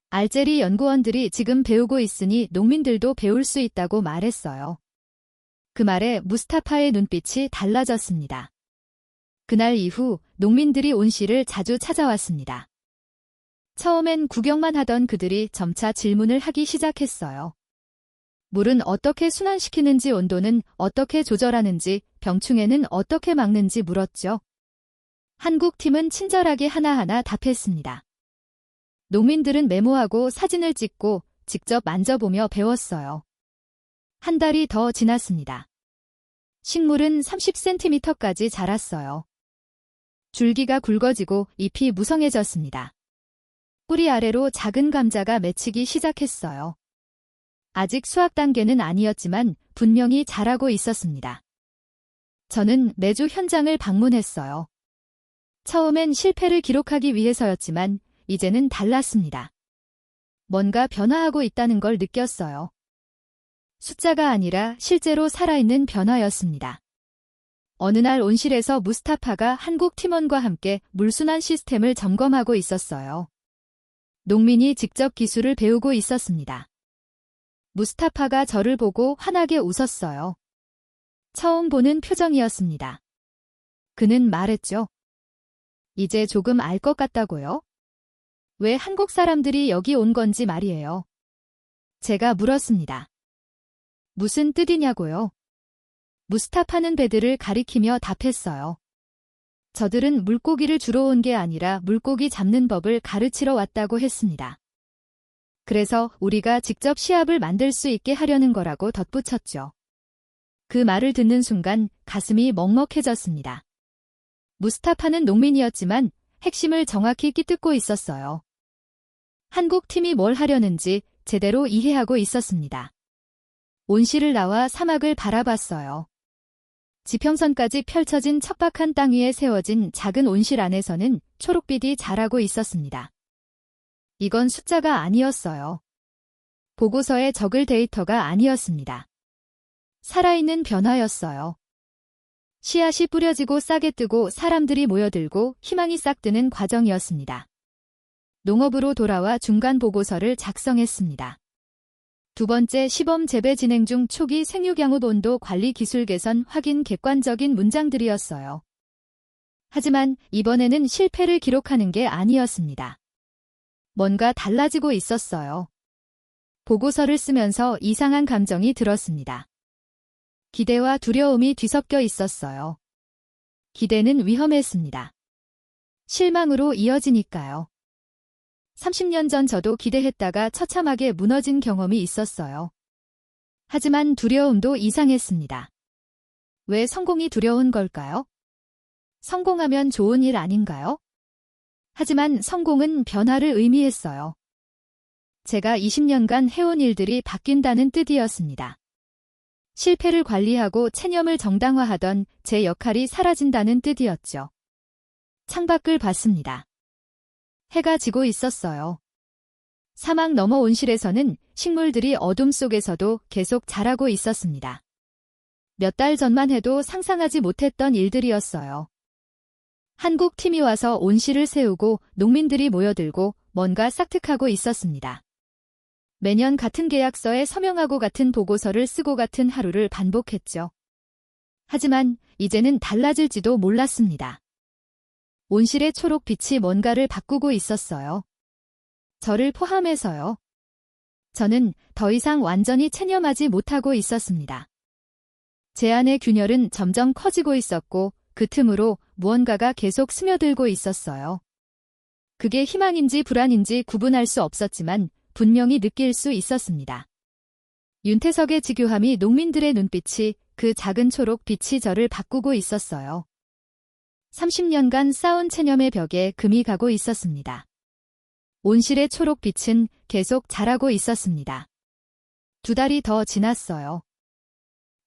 [SPEAKER 1] 알제리 연구원들이 지금 배우고 있으니 농민들도 배울 수 있다고 말했어요. 그 말에 무스타파의 눈빛이 달라졌습니다. 그날 이후 농민들이 온실을 자주 찾아왔습니다. 처음엔 구경만 하던 그들이 점차 질문을 하기 시작했어요. 물은 어떻게 순환시키는지, 온도는 어떻게 조절하는지, 병충해는 어떻게 막는지 물었죠. 한국 팀은 친절하게 하나하나 답했습니다. 농민들은 메모하고 사진을 찍고 직접 만져보며 배웠어요. 한 달이 더 지났습니다. 식물은 30cm까지 자랐어요. 줄기가 굵어지고 잎이 무성해졌습니다. 뿌리 아래로 작은 감자가 맺히기 시작했어요. 아직 수확 단계는 아니었지만 분명히 자라고 있었습니다. 저는 매주 현장을 방문했어요. 처음엔 실패를 기록하기 위해서였지만 이제는 달랐습니다. 뭔가 변화하고 있다는 걸 느꼈어요. 숫자가 아니라 실제로 살아있는 변화였습니다. 어느 날 온실에서 무스타파가 한국 팀원과 함께 물순환 시스템을 점검하고 있었어요. 농민이 직접 기술을 배우고 있었습니다. 무스타파가 저를 보고 환하게 웃었어요. 처음 보는 표정이었습니다. 그는 말했죠. 이제 조금 알 것 같다고요? 왜 한국 사람들이 여기 온 건지 말이에요. 제가 물었습니다. 무슨 뜻이냐고요? 무스타파는 배들을 가리키며 답했어요. 저들은 물고기를 주러 온 게 아니라 물고기 잡는 법을 가르치러 왔다고 했습니다. 그래서 우리가 직접 씨앗을 만들 수 있게 하려는 거라고 덧붙였죠. 그 말을 듣는 순간 가슴이 먹먹해졌습니다. 무스타파는 농민이었지만 핵심을 정확히 꿰뚫고 있었어요. 한국 팀이 뭘 하려는지 제대로 이해하고 있었습니다. 온실을 나와 사막을 바라봤어요. 지평선까지 펼쳐진 척박한 땅 위에 세워진 작은 온실 안에서는 초록빛이 자라고 있었습니다. 이건 숫자가 아니었어요. 보고서에 적을 데이터가 아니었습니다. 살아있는 변화였어요. 씨앗이 뿌려지고 싹이 뜨고 사람들이 모여들고 희망이 싹트는 과정이었습니다. 농업으로 돌아와 중간 보고서를 작성했습니다. 두 번째 시범 재배 진행 중 초기 생육양호 온도 관리 기술 개선 확인 객관적인 문장들이었어요. 하지만 이번에는 실패를 기록하는 게 아니었습니다. 뭔가 달라지고 있었어요. 보고서를 쓰면서 이상한 감정이 들었습니다. 기대와 두려움이 뒤섞여 있었어요. 기대는 위험했습니다. 실망으로 이어지니까요. 30년 전 저도 기대했다가 처참하게 무너진 경험이 있었어요. 하지만 두려움도 이상했습니다. 왜 성공이 두려운 걸까요? 성공하면 좋은 일 아닌가요? 하지만 성공은 변화를 의미했어요. 제가 20년간 해온 일들이 바뀐다는 뜻이었습니다. 실패를 관리하고 체념을 정당화하던 제 역할이 사라진다는 뜻이었죠. 창밖을 봤습니다. 해가 지고 있었어요. 사막 너머 온실에서는 식물들이 어둠 속에서도 계속 자라고 있었습니다. 몇 달 전만 해도 상상하지 못했던 일들이었어요. 한국 팀이 와서 온실을 세우고 농민들이 모여들고 뭔가 싹특하고 있었습니다. 매년 같은 계약서에 서명하고 같은 보고서를 쓰고 같은 하루를 반복했죠. 하지만 이제는 달라질지도 몰랐습니다. 온실의 초록빛이 뭔가를 바꾸고 있었어요. 저를 포함해서요. 저는 더 이상 완전히 체념하지 못하고 있었습니다. 제 안의 균열은 점점 커지고 있었고 그 틈으로 무언가가 계속 스며들고 있었어요. 그게 희망인지 불안인지 구분할 수 없었지만 분명히 느낄 수 있었습니다. 윤태석의 지교함이 농민들의 눈빛이 그 작은 초록 빛이 저를 바꾸고 있었어요. 30년간 쌓은 체념의 벽에 금이 가고 있었습니다. 온실의 초록 빛은 계속 자라고 있었습니다. 2달이 더 지났어요.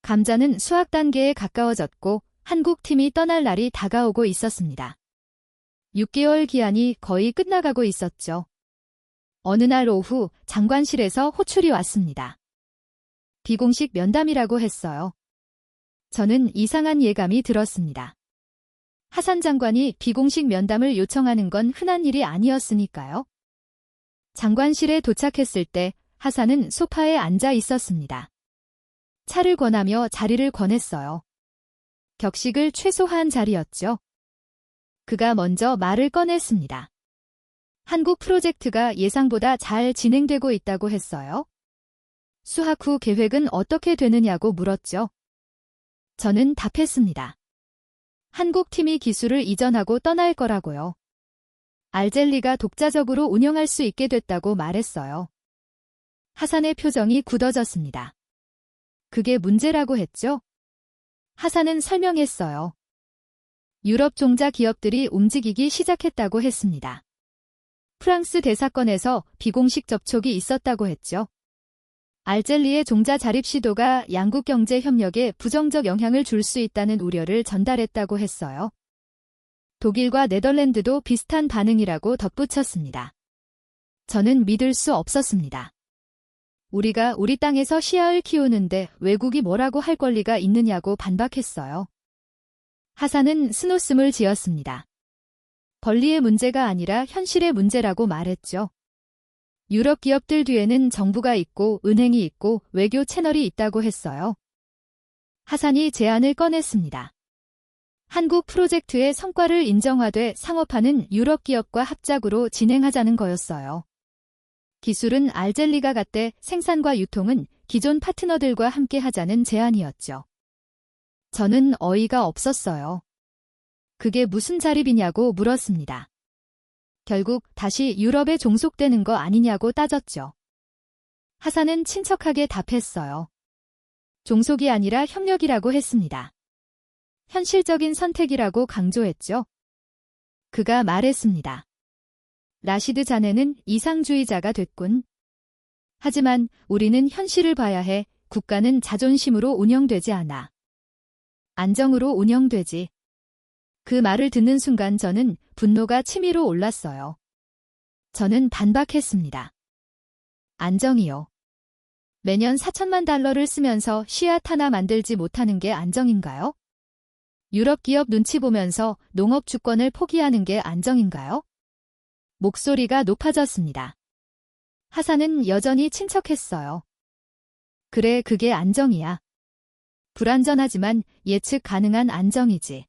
[SPEAKER 1] 감자는 수확 단계에 가까워졌고 한국 팀이 떠날 날이 다가오고 있었습니다. 6개월 기한이 거의 끝나가고 있었죠. 어느 날 오후 장관실에서 호출이 왔습니다. 비공식 면담이라고 했어요. 저는 이상한 예감이 들었습니다. 하산 장관이 비공식 면담을 요청하는 건 흔한 일이 아니었으니까요. 장관실에 도착했을 때 하산은 소파에 앉아 있었습니다. 차를 권하며 자리를 권했어요. 격식을 최소화한 자리였죠. 그가 먼저 말을 꺼냈습니다. 한국 프로젝트가 예상보다 잘 진행되고 있다고 했어요. 수학 후 계획은 어떻게 되느냐고 물었죠. 저는 답했습니다. 한국 팀이 기술을 이전하고 떠날 거라고요. 알젤리가 독자적으로 운영할 수 있게 됐다고 말했어요. 하산의 표정이 굳어졌습니다. 그게 문제라고 했죠? 하산은 설명했어요. 유럽 종자 기업들이 움직이기 시작했다고 했습니다. 프랑스 대사건에서 비공식 접촉이 있었다고 했죠. 알젤리의 종자 자립 시도가 양국 경제 협력에 부정적 영향을 줄 수 있다는 우려를 전달했다고 했어요. 독일과 네덜란드도 비슷한 반응이라고 덧붙였습니다. 저는 믿을 수 없었습니다. 우리가 우리 땅에서 씨앗을 키우는데 외국이 뭐라고 할 권리가 있느냐고 반박했어요. 하산은 스노씀을 지었습니다. 권리의 문제가 아니라 현실의 문제라고 말했죠. 유럽 기업들 뒤에는 정부가 있고 은행이 있고 외교 채널이 있다고 했어요. 하산이 제안을 꺼냈습니다. 한국 프로젝트의 성과를 인정하되 상업화는 유럽 기업과 합작으로 진행하자는 거였어요. 기술은 알젤리가 갖되 생산과 유통은 기존 파트너들과 함께 하자는 제안이었죠. 저는 어이가 없었어요. 그게 무슨 자립이냐고 물었습니다. 결국 다시 유럽에 종속되는 거 아니냐고 따졌죠. 하산은 친척하게 답했어요. 종속이 아니라 협력이라고 했습니다. 현실적인 선택이라고 강조했죠. 그가 말했습니다. 라시드 자네는 이상주의자가 됐군. 하지만 우리는 현실을 봐야 해. 국가는 자존심으로 운영되지 않아. 안정으로 운영되지. 그 말을 듣는 순간 저는 분노가 치밀어 올랐어요. 저는 반박했습니다. 안정이요. 매년 4천만 달러를 쓰면서 씨앗 하나 만들지 못하는 게 안정인가요? 유럽 기업 눈치 보면서 농업 주권을 포기하는 게 안정인가요? 목소리가 높아졌습니다. 하산은 여전히 침착했어요. 그래, 그게 안정이야. 불안전하지만 예측 가능한 안정이지.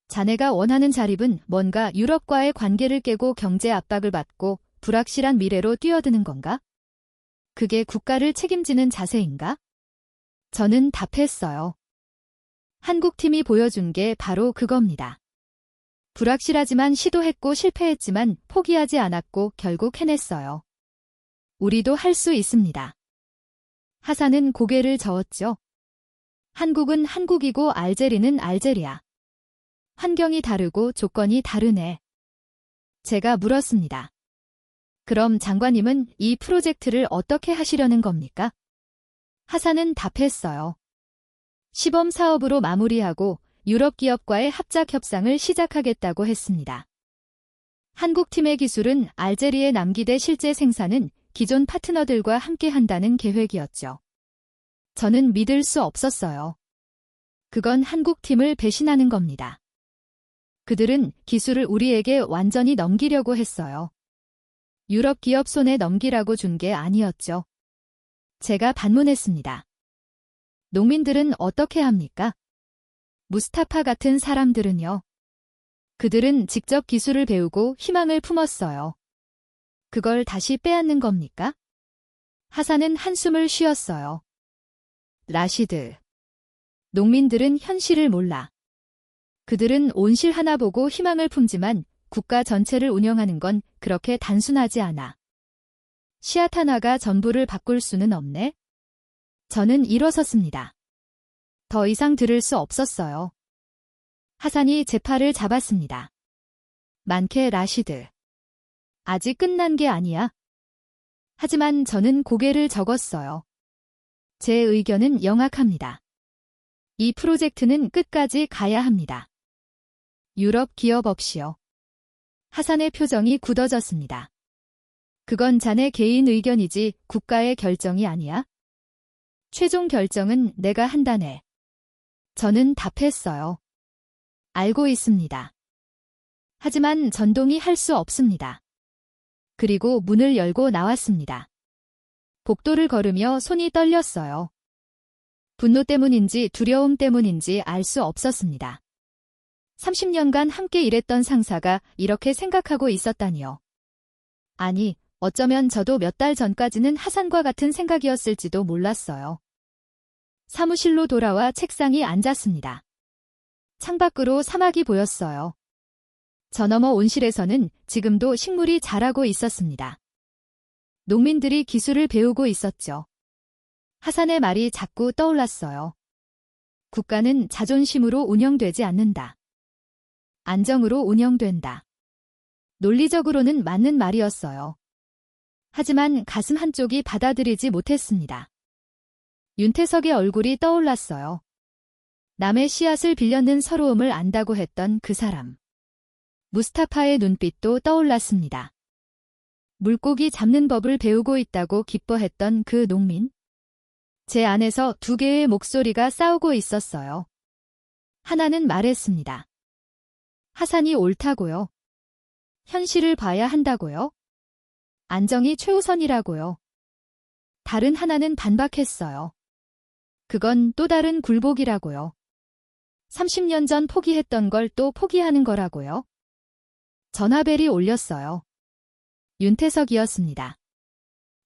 [SPEAKER 1] 자네가 원하는 자립은 뭔가 유럽과의 관계를 깨고 경제 압박을 받고 불확실한 미래로 뛰어드는 건가? 그게 국가를 책임지는 자세인가? 저는 답했어요. 한국팀이 보여준 게 바로 그겁니다. 불확실하지만 시도했고 실패했지만 포기하지 않았고 결국 해냈어요. 우리도 할 수 있습니다. 하산은 고개를 저었죠. 한국은 한국이고 알제리는 알제리야. 환경이 다르고 조건이 다르네. 제가 물었습니다. 그럼 장관님은 이 프로젝트를 어떻게 하시려는 겁니까? 하산은 답했어요. 시범 사업으로 마무리하고 유럽 기업과의 합작 협상을 시작하겠다고 했습니다. 한국팀의 기술은 알제리에 남기되 실제 생산은 기존 파트너들과 함께 한다는 계획이었죠. 저는 믿을 수 없었어요. 그건 한국팀을 배신하는 겁니다. 그들은 기술을 우리에게 완전히 넘기려고 했어요. 유럽 기업 손에 넘기라고 준 게 아니었죠. 제가 반문했습니다. 농민들은 어떻게 합니까? 무스타파 같은 사람들은요. 그들은 직접 기술을 배우고 희망을 품었어요. 그걸 다시 빼앗는 겁니까? 하산은 한숨을 쉬었어요. 라시드. 농민들은 현실을 몰라. 그들은 온실 하나 보고 희망을 품지만 국가 전체를 운영하는 건 그렇게 단순하지 않아. 씨앗 하나가 전부를 바꿀 수는 없네. 저는 일어섰습니다. 더 이상 들을 수 없었어요. 하산이 제 팔을 잡았습니다. 많게 라시드. 아직 끝난 게 아니야. 하지만 저는 고개를 저었어요. 제 의견은 명확합니다. 이 프로젝트는 끝까지 가야 합니다. 유럽 기업 없이요. 하산의 표정이 굳어졌습니다. 그건 자네 개인 의견이지 국가의 결정이 아니야? 최종 결정은 내가 한다네. 저는 답했어요. 알고 있습니다. 하지만 전동이 할 수 없습니다. 그리고 문을 열고 나왔습니다. 복도를 걸으며 손이 떨렸어요. 분노 때문인지 두려움 때문인지 알 수 없었습니다. 30년간 함께 일했던 상사가 이렇게 생각하고 있었다니요. 아니, 어쩌면 저도 몇 달 전까지는 하산과 같은 생각이었을지도 몰랐어요. 사무실로 돌아와 책상에 앉았습니다. 창밖으로 사막이 보였어요. 저 너머 온실에서는 지금도 식물이 자라고 있었습니다. 농민들이 기술을 배우고 있었죠. 하산의 말이 자꾸 떠올랐어요. 국가는 자존심으로 운영되지 않는다. 안정으로 운영된다. 논리적으로는 맞는 말이었어요. 하지만 가슴 한쪽이 받아들이지 못했습니다. 윤태석의 얼굴이 떠올랐어요. 남의 씨앗을 빌려는 서러움을 안다고 했던 그 사람. 무스타파의 눈빛도 떠올랐습니다. 물고기 잡는 법을 배우고 있다고 기뻐했던 그 농민. 제 안에서 두 개의 목소리가 싸우고 있었어요. 하나는 말했습니다. 하산이 옳다고요. 현실을 봐야 한다고요. 안정이 최우선이라고요. 다른 하나는 반박했어요. 그건 또 다른 굴복이라고요. 30년 전 포기했던 걸 또 포기하는 거라고요. 전화벨이 울렸어요. 윤태석이었습니다.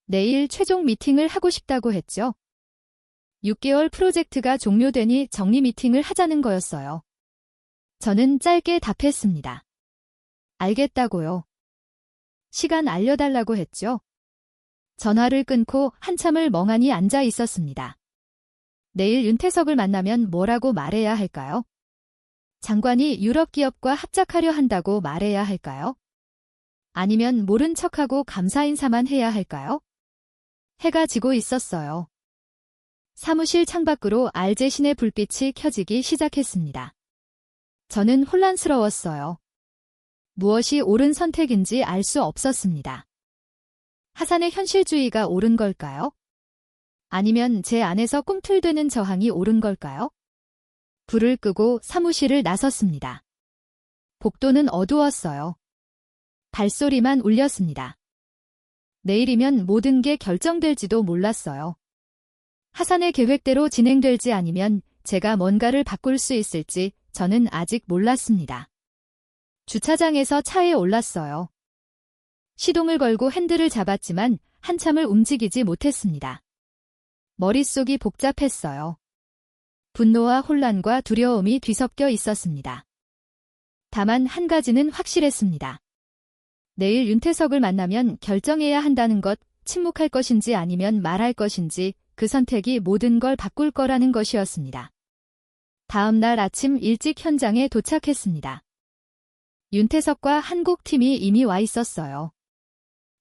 [SPEAKER 1] 내일 최종 미팅을 하고 싶다고 했죠. 6개월 프로젝트가 종료되니 정리 미팅을 하자는 거였어요. 저는 짧게 답했습니다. 알겠다고요. 시간 알려달라고 했죠. 전화를 끊고 한참을 멍하니 앉아 있었습니다. 내일 윤태석을 만나면 뭐라고 말해야 할까요? 장관이 유럽 기업과 합작하려 한다고 말해야 할까요? 아니면 모른 척하고 감사 인사만 해야 할까요? 해가 지고 있었어요. 사무실 창밖으로 알제신의 불빛이 켜지기 시작했습니다. 저는 혼란스러웠어요. 무엇이 옳은 선택인지 알 수 없었습니다. 하산의 현실주의가 옳은 걸까요? 아니면 제 안에서 꿈틀대는 저항이 옳은 걸까요? 불을 끄고 사무실을 나섰습니다. 복도는 어두웠어요. 발소리만 울렸습니다. 내일이면 모든 게 결정될지도 몰랐어요. 하산의 계획대로 진행될지 아니면 제가 뭔가를 바꿀 수 있을지 저는 아직 몰랐습니다. 주차장에서 차에 올랐어요. 시동을 걸고 핸들을 잡았지만 한참을 움직이지 못했습니다. 머릿속이 복잡했어요. 분노와 혼란과 두려움이 뒤섞여 있었습니다. 다만 한 가지는 확실했습니다. 내일 윤태석을 만나면 결정해야 한다는 것, 침묵할 것인지 아니면 말할 것인지 그 선택이 모든 걸 바꿀 거라는 것이었습니다. 다음 날 아침 일찍 현장에 도착했습니다. 윤태석과 한국팀이 이미 와 있었어요.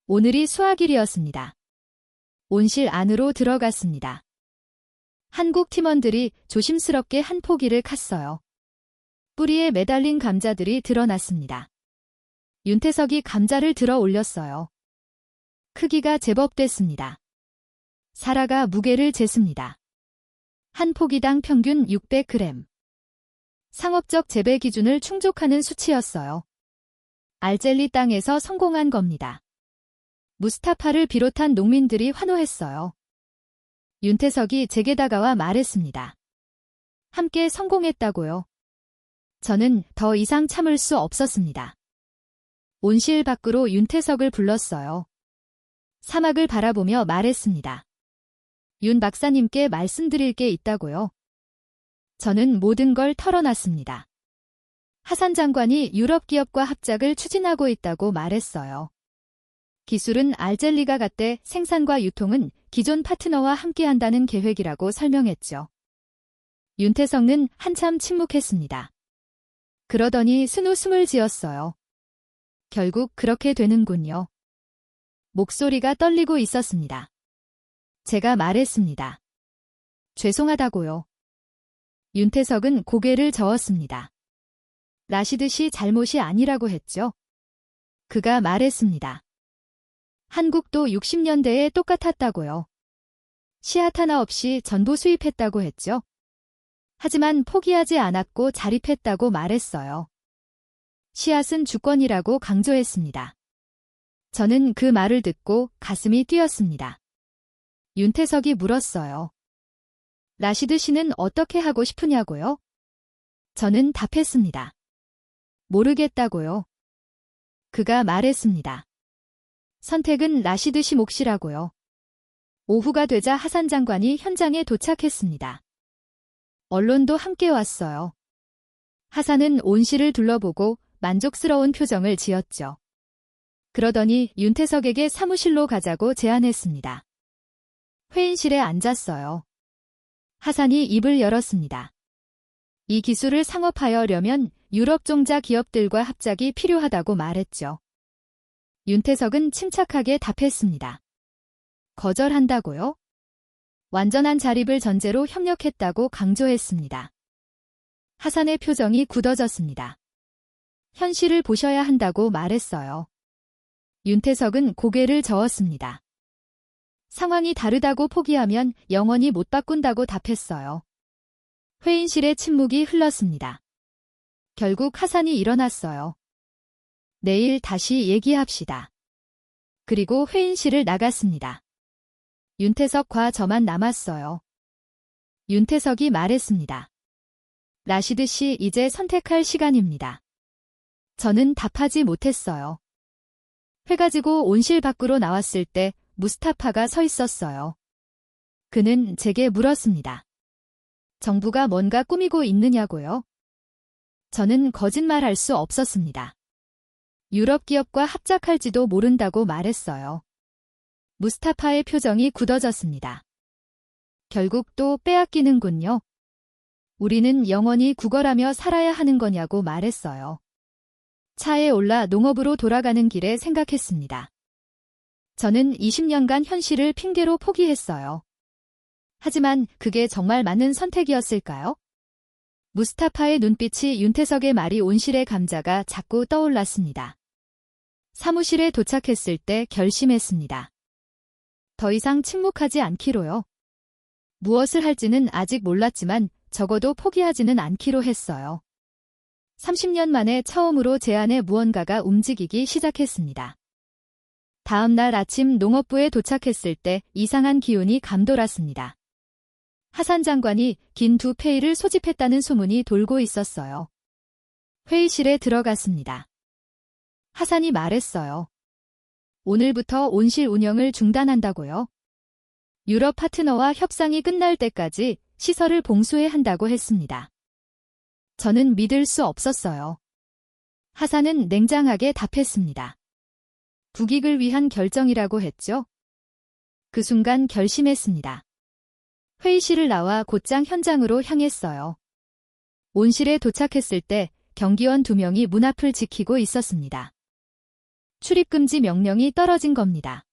[SPEAKER 1] 오늘이 수학일이었습니다. 온실 안으로 들어갔습니다. 한국 팀원들이 조심스럽게 한 포기를 깠어요. 뿌리에 매달린 감자들이 드러났습니다. 윤태석이 감자를 들어 올렸어요. 크기가 제법 됐습니다. 사라가 무게를 쟀습니다. 한 포기당 평균 600g. 상업적 재배 기준을 충족하는 수치였어요. 알젤리 땅에서 성공한 겁니다. 무스타파를 비롯한 농민들이 환호했어요. 윤태석이 제게 다가와 말했습니다. 함께 성공했다고요. 저는 더 이상 참을 수 없었습니다. 온실 밖으로 윤태석을 불렀어요. 사막을 바라보며 말했습니다. 윤 박사님께 말씀드릴 게 있다고요. 저는 모든 걸 털어놨습니다. 하산 장관이 유럽 기업과 합작을 추진하고 있다고 말했어요. 기술은 알젤리가 갖되 생산과 유통은 기존 파트너와 함께한다는 계획이라고 설명했죠. 윤태석은 한참 침묵했습니다. 그러더니 스누숨을 지었어요. 결국 그렇게 되는군요. 목소리가 떨리고 있었습니다. 제가 말했습니다. 죄송하다고요. 윤태석은 고개를 저었습니다. 라시드 씨 잘못이 아니라고 했죠. 그가 말했습니다. 한국도 60년대에 똑같았다고요. 씨앗 하나 없이 전부 수입했다고 했죠. 하지만 포기하지 않았고 자립했다고 말했어요. 씨앗은 주권이라고 강조했습니다. 저는 그 말을 듣고 가슴이 뛰었습니다. 윤태석이 물었어요. 라시드 씨는 어떻게 하고 싶으냐고요? 저는 답했습니다. 모르겠다고요. 그가 말했습니다. 선택은 라시드 씨 몫이라고요. 오후가 되자 하산 장관이 현장에 도착했습니다. 언론도 함께 왔어요. 하산은 온 시를 둘러보고 만족스러운 표정을 지었죠. 그러더니 윤태석에게 사무실로 가자고 제안했습니다. 회의실에 앉았어요. 하산이 입을 열었습니다. 이 기술을 상업화하려면 유럽 종자 기업들과 합작이 필요하다고 말했죠. 윤태석은 침착하게 답했습니다. 거절한다고요? 완전한 자립을 전제로 협력했다고 강조했습니다. 하산의 표정이 굳어졌습니다. 현실을 보셔야 한다고 말했어요. 윤태석은 고개를 저었습니다. 상황이 다르다고 포기하면 영원히 못 바꾼다고 답했어요. 회의실의 침묵이 흘렀습니다. 결국 하산이 일어났어요. 내일 다시 얘기합시다. 그리고 회의실을 나갔습니다. 윤태석과 저만 남았어요. 윤태석이 말했습니다. 라시드 씨 이제 선택할 시간입니다. 저는 답하지 못했어요. 회 가지고 온실 밖으로 나왔을 때 무스타파가 서 있었어요. 그는 제게 물었습니다. 정부가 뭔가 꾸미고 있느냐고요? 저는 거짓말할 수 없었습니다. 유럽 기업과 합작할지도 모른다고 말했어요. 무스타파의 표정이 굳어졌습니다. 결국 또 빼앗기는군요. 우리는 영원히 구걸하며 살아야 하는 거냐고 말했어요. 차에 올라 농업으로 돌아가는 길에 생각했습니다. 저는 20년간 현실을 핑계로 포기했어요. 하지만 그게 정말 맞는 선택이었을까요? 무스타파의 눈빛이 윤태석의 말이 온실의 감자가 자꾸 떠올랐습니다. 사무실에 도착했을 때 결심했습니다. 더 이상 침묵하지 않기로요. 무엇을 할지는 아직 몰랐지만 적어도 포기하지는 않기로 했어요. 30년 만에 처음으로 제 안에 무언가가 움직이기 시작했습니다. 다음 날 아침 농업부에 도착했을 때 이상한 기운이 감돌았습니다. 하산 장관이 긴 두 페이를 소집했다는 소문이 돌고 있었어요. 회의실에 들어갔습니다. 하산이 말했어요. 오늘부터 온실 운영을 중단한다고요? 유럽 파트너와 협상이 끝날 때까지 시설을 봉쇄해야 한다고 했습니다. 저는 믿을 수 없었어요. 하산은 냉정하게 답했습니다. 국익을 위한 결정이라고 했죠. 그 순간 결심했습니다. 회의실을 나와 곧장 현장으로 향했어요. 온실에 도착했을 때 경기원 2명이 문 앞을 지키고 있었습니다. 출입금지 명령이 떨어진 겁니다.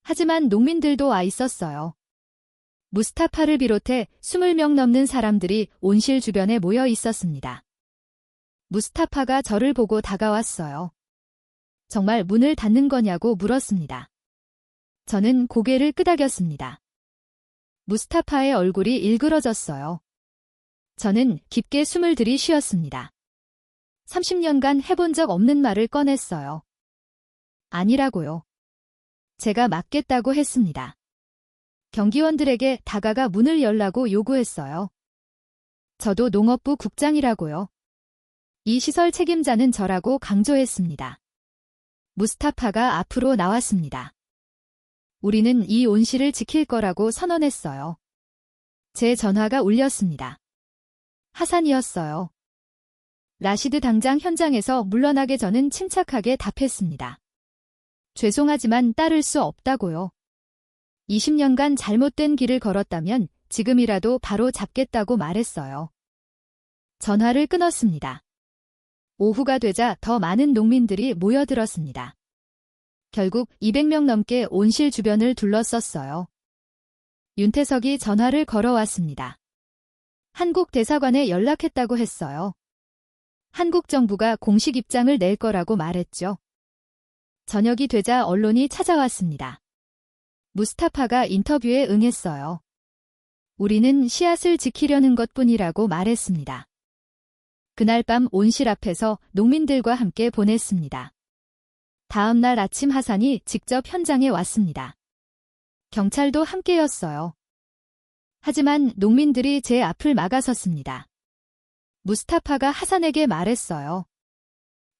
[SPEAKER 1] 하지만 농민들도 와 있었어요. 무스타파를 비롯해 20명 넘는 사람들이 온실 주변에 모여 있었습니다. 무스타파가 저를 보고 다가왔어요. 정말 문을 닫는 거냐고 물었습니다. 저는 고개를 끄덕였습니다. 무스타파의 얼굴이 일그러졌어요. 저는 깊게 숨을 들이쉬었습니다. 30년간 해본 적 없는 말을 꺼냈어요. 아니라고요. 제가 맡겠다고 했습니다. 경기원들에게 다가가 문을 열라고 요구했어요. 저도 농업부 국장이라고요. 이 시설 책임자는 저라고 강조했습니다. 무스타파가 앞으로 나왔습니다. 우리는 이 온실을 지킬 거라고 선언했어요. 제 전화가 울렸습니다. 하산이었어요. 라시드 당장 현장에서 물러나게 저는 침착하게 답했습니다. 죄송하지만 따를 수 없다고요. 20년간 잘못된 길을 걸었다면 지금이라도 바로 잡겠다고 말했어요. 전화를 끊었습니다. 오후가 되자 더 많은 농민들이 모여들었습니다. 결국 200명 넘게 온실 주변을 둘러섰어요. 윤태석이 전화를 걸어왔습니다. 한국 대사관에 연락했다고 했어요. 한국 정부가 공식 입장을 낼 거라고 말했죠. 저녁이 되자 언론이 찾아왔습니다. 무스타파가 인터뷰에 응했어요. 우리는 씨앗을 지키려는 것뿐이라고 말했습니다. 그날 밤 온실 앞에서 농민들과 함께 보냈습니다. 다음 날 아침 하산이 직접 현장에 왔습니다. 경찰도 함께였어요. 하지만 농민들이 제 앞을 막아섰습니다. 무스타파가 하산에게 말했어요.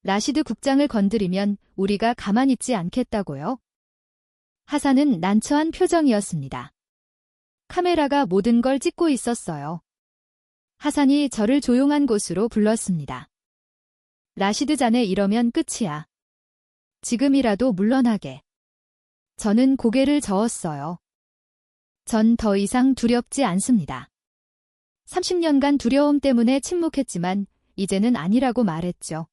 [SPEAKER 1] 라시드 국장을 건드리면 우리가 가만히 있지 않겠다고요? 하산은 난처한 표정이었습니다. 카메라가 모든 걸 찍고 있었어요. 하산이 저를 조용한 곳으로 불렀습니다. 라시드 자네 이러면 끝이야. 지금이라도 물러나게. 저는 고개를 저었어요. 전 더 이상 두렵지 않습니다. 30년간 두려움 때문에 침묵했지만 이제는 아니라고 말했죠.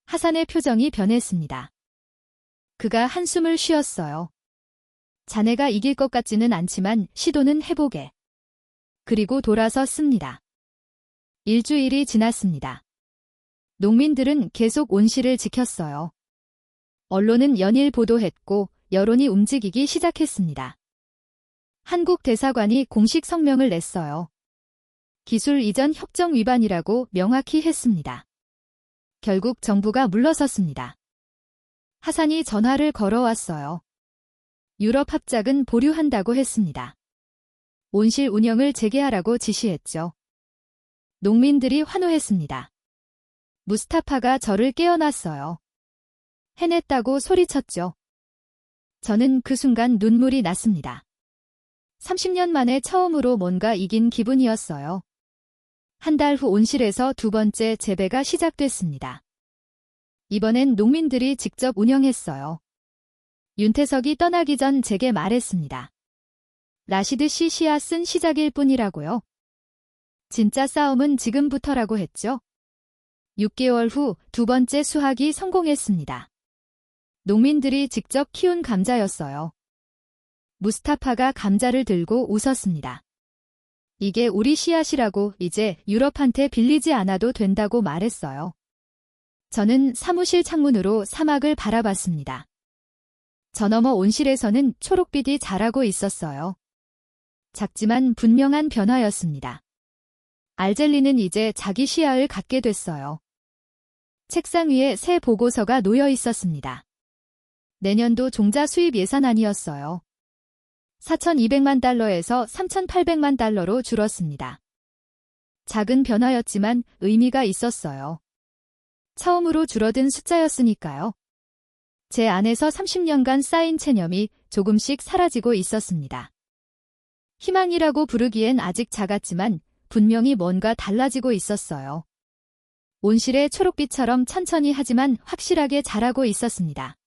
[SPEAKER 1] 하산의 표정이 변했습니다. 그가 한숨을 쉬었어요. 자네가 이길 것 같지는 않지만 시도는 해보게. 그리고 돌아서 씁니다. 일주일이 지났습니다. 농민들은 계속 온실을 지켰어요. 언론은 연일 보도했고 여론이 움직이기 시작했습니다. 한국 대사관이 공식 성명을 냈어요. 기술 이전 협정 위반이라고 명확히 했습니다. 결국 정부가 물러섰습니다. 하산이 전화를 걸어왔어요. 유럽 합작은 보류한다고 했습니다. 온실 운영을 재개하라고 지시했죠. 농민들이 환호했습니다. 무스타파가 저를 깨어났어요. 해냈다고 소리쳤죠. 저는 그 순간 눈물이 났습니다. 30년 만에 처음으로 뭔가 이긴 기분이었어요. 한 달 후 온실에서 두 번째 재배가 시작됐습니다. 이번엔 농민들이 직접 운영했어요. 윤태석이 떠나기 전 제게 말했습니다. 라시드 씨 씨앗은 시작일 뿐이라고요. 진짜 싸움은 지금부터라고 했죠. 6개월 후 두 번째 수확이 성공했습니다. 농민들이 직접 키운 감자였어요. 무스타파가 감자를 들고 웃었습니다. 이게 우리 씨앗이라고 이제 유럽한테 빌리지 않아도 된다고 말했어요. 저는 사무실 창문으로 사막을 바라봤습니다. 저 너머 온실에서는 초록빛이 자라고 있었어요. 작지만 분명한 변화였습니다. 알젤리는 이제 자기 씨앗을 갖게 됐어요. 책상 위에 새 보고서가 놓여 있었습니다. 내년도 종자 수입 예산안이었어요. 4,200만 달러에서 3,800만 달러로 줄었습니다. 작은 변화였지만 의미가 있었어요. 처음으로 줄어든 숫자였으니까요. 제 안에서 30년간 쌓인 체념이 조금씩 사라지고 있었습니다. 희망이라고 부르기엔 아직 작았지만 분명히 뭔가 달라지고 있었어요. 온실의 초록빛처럼 천천히 하지만 확실하게 자라고 있었습니다.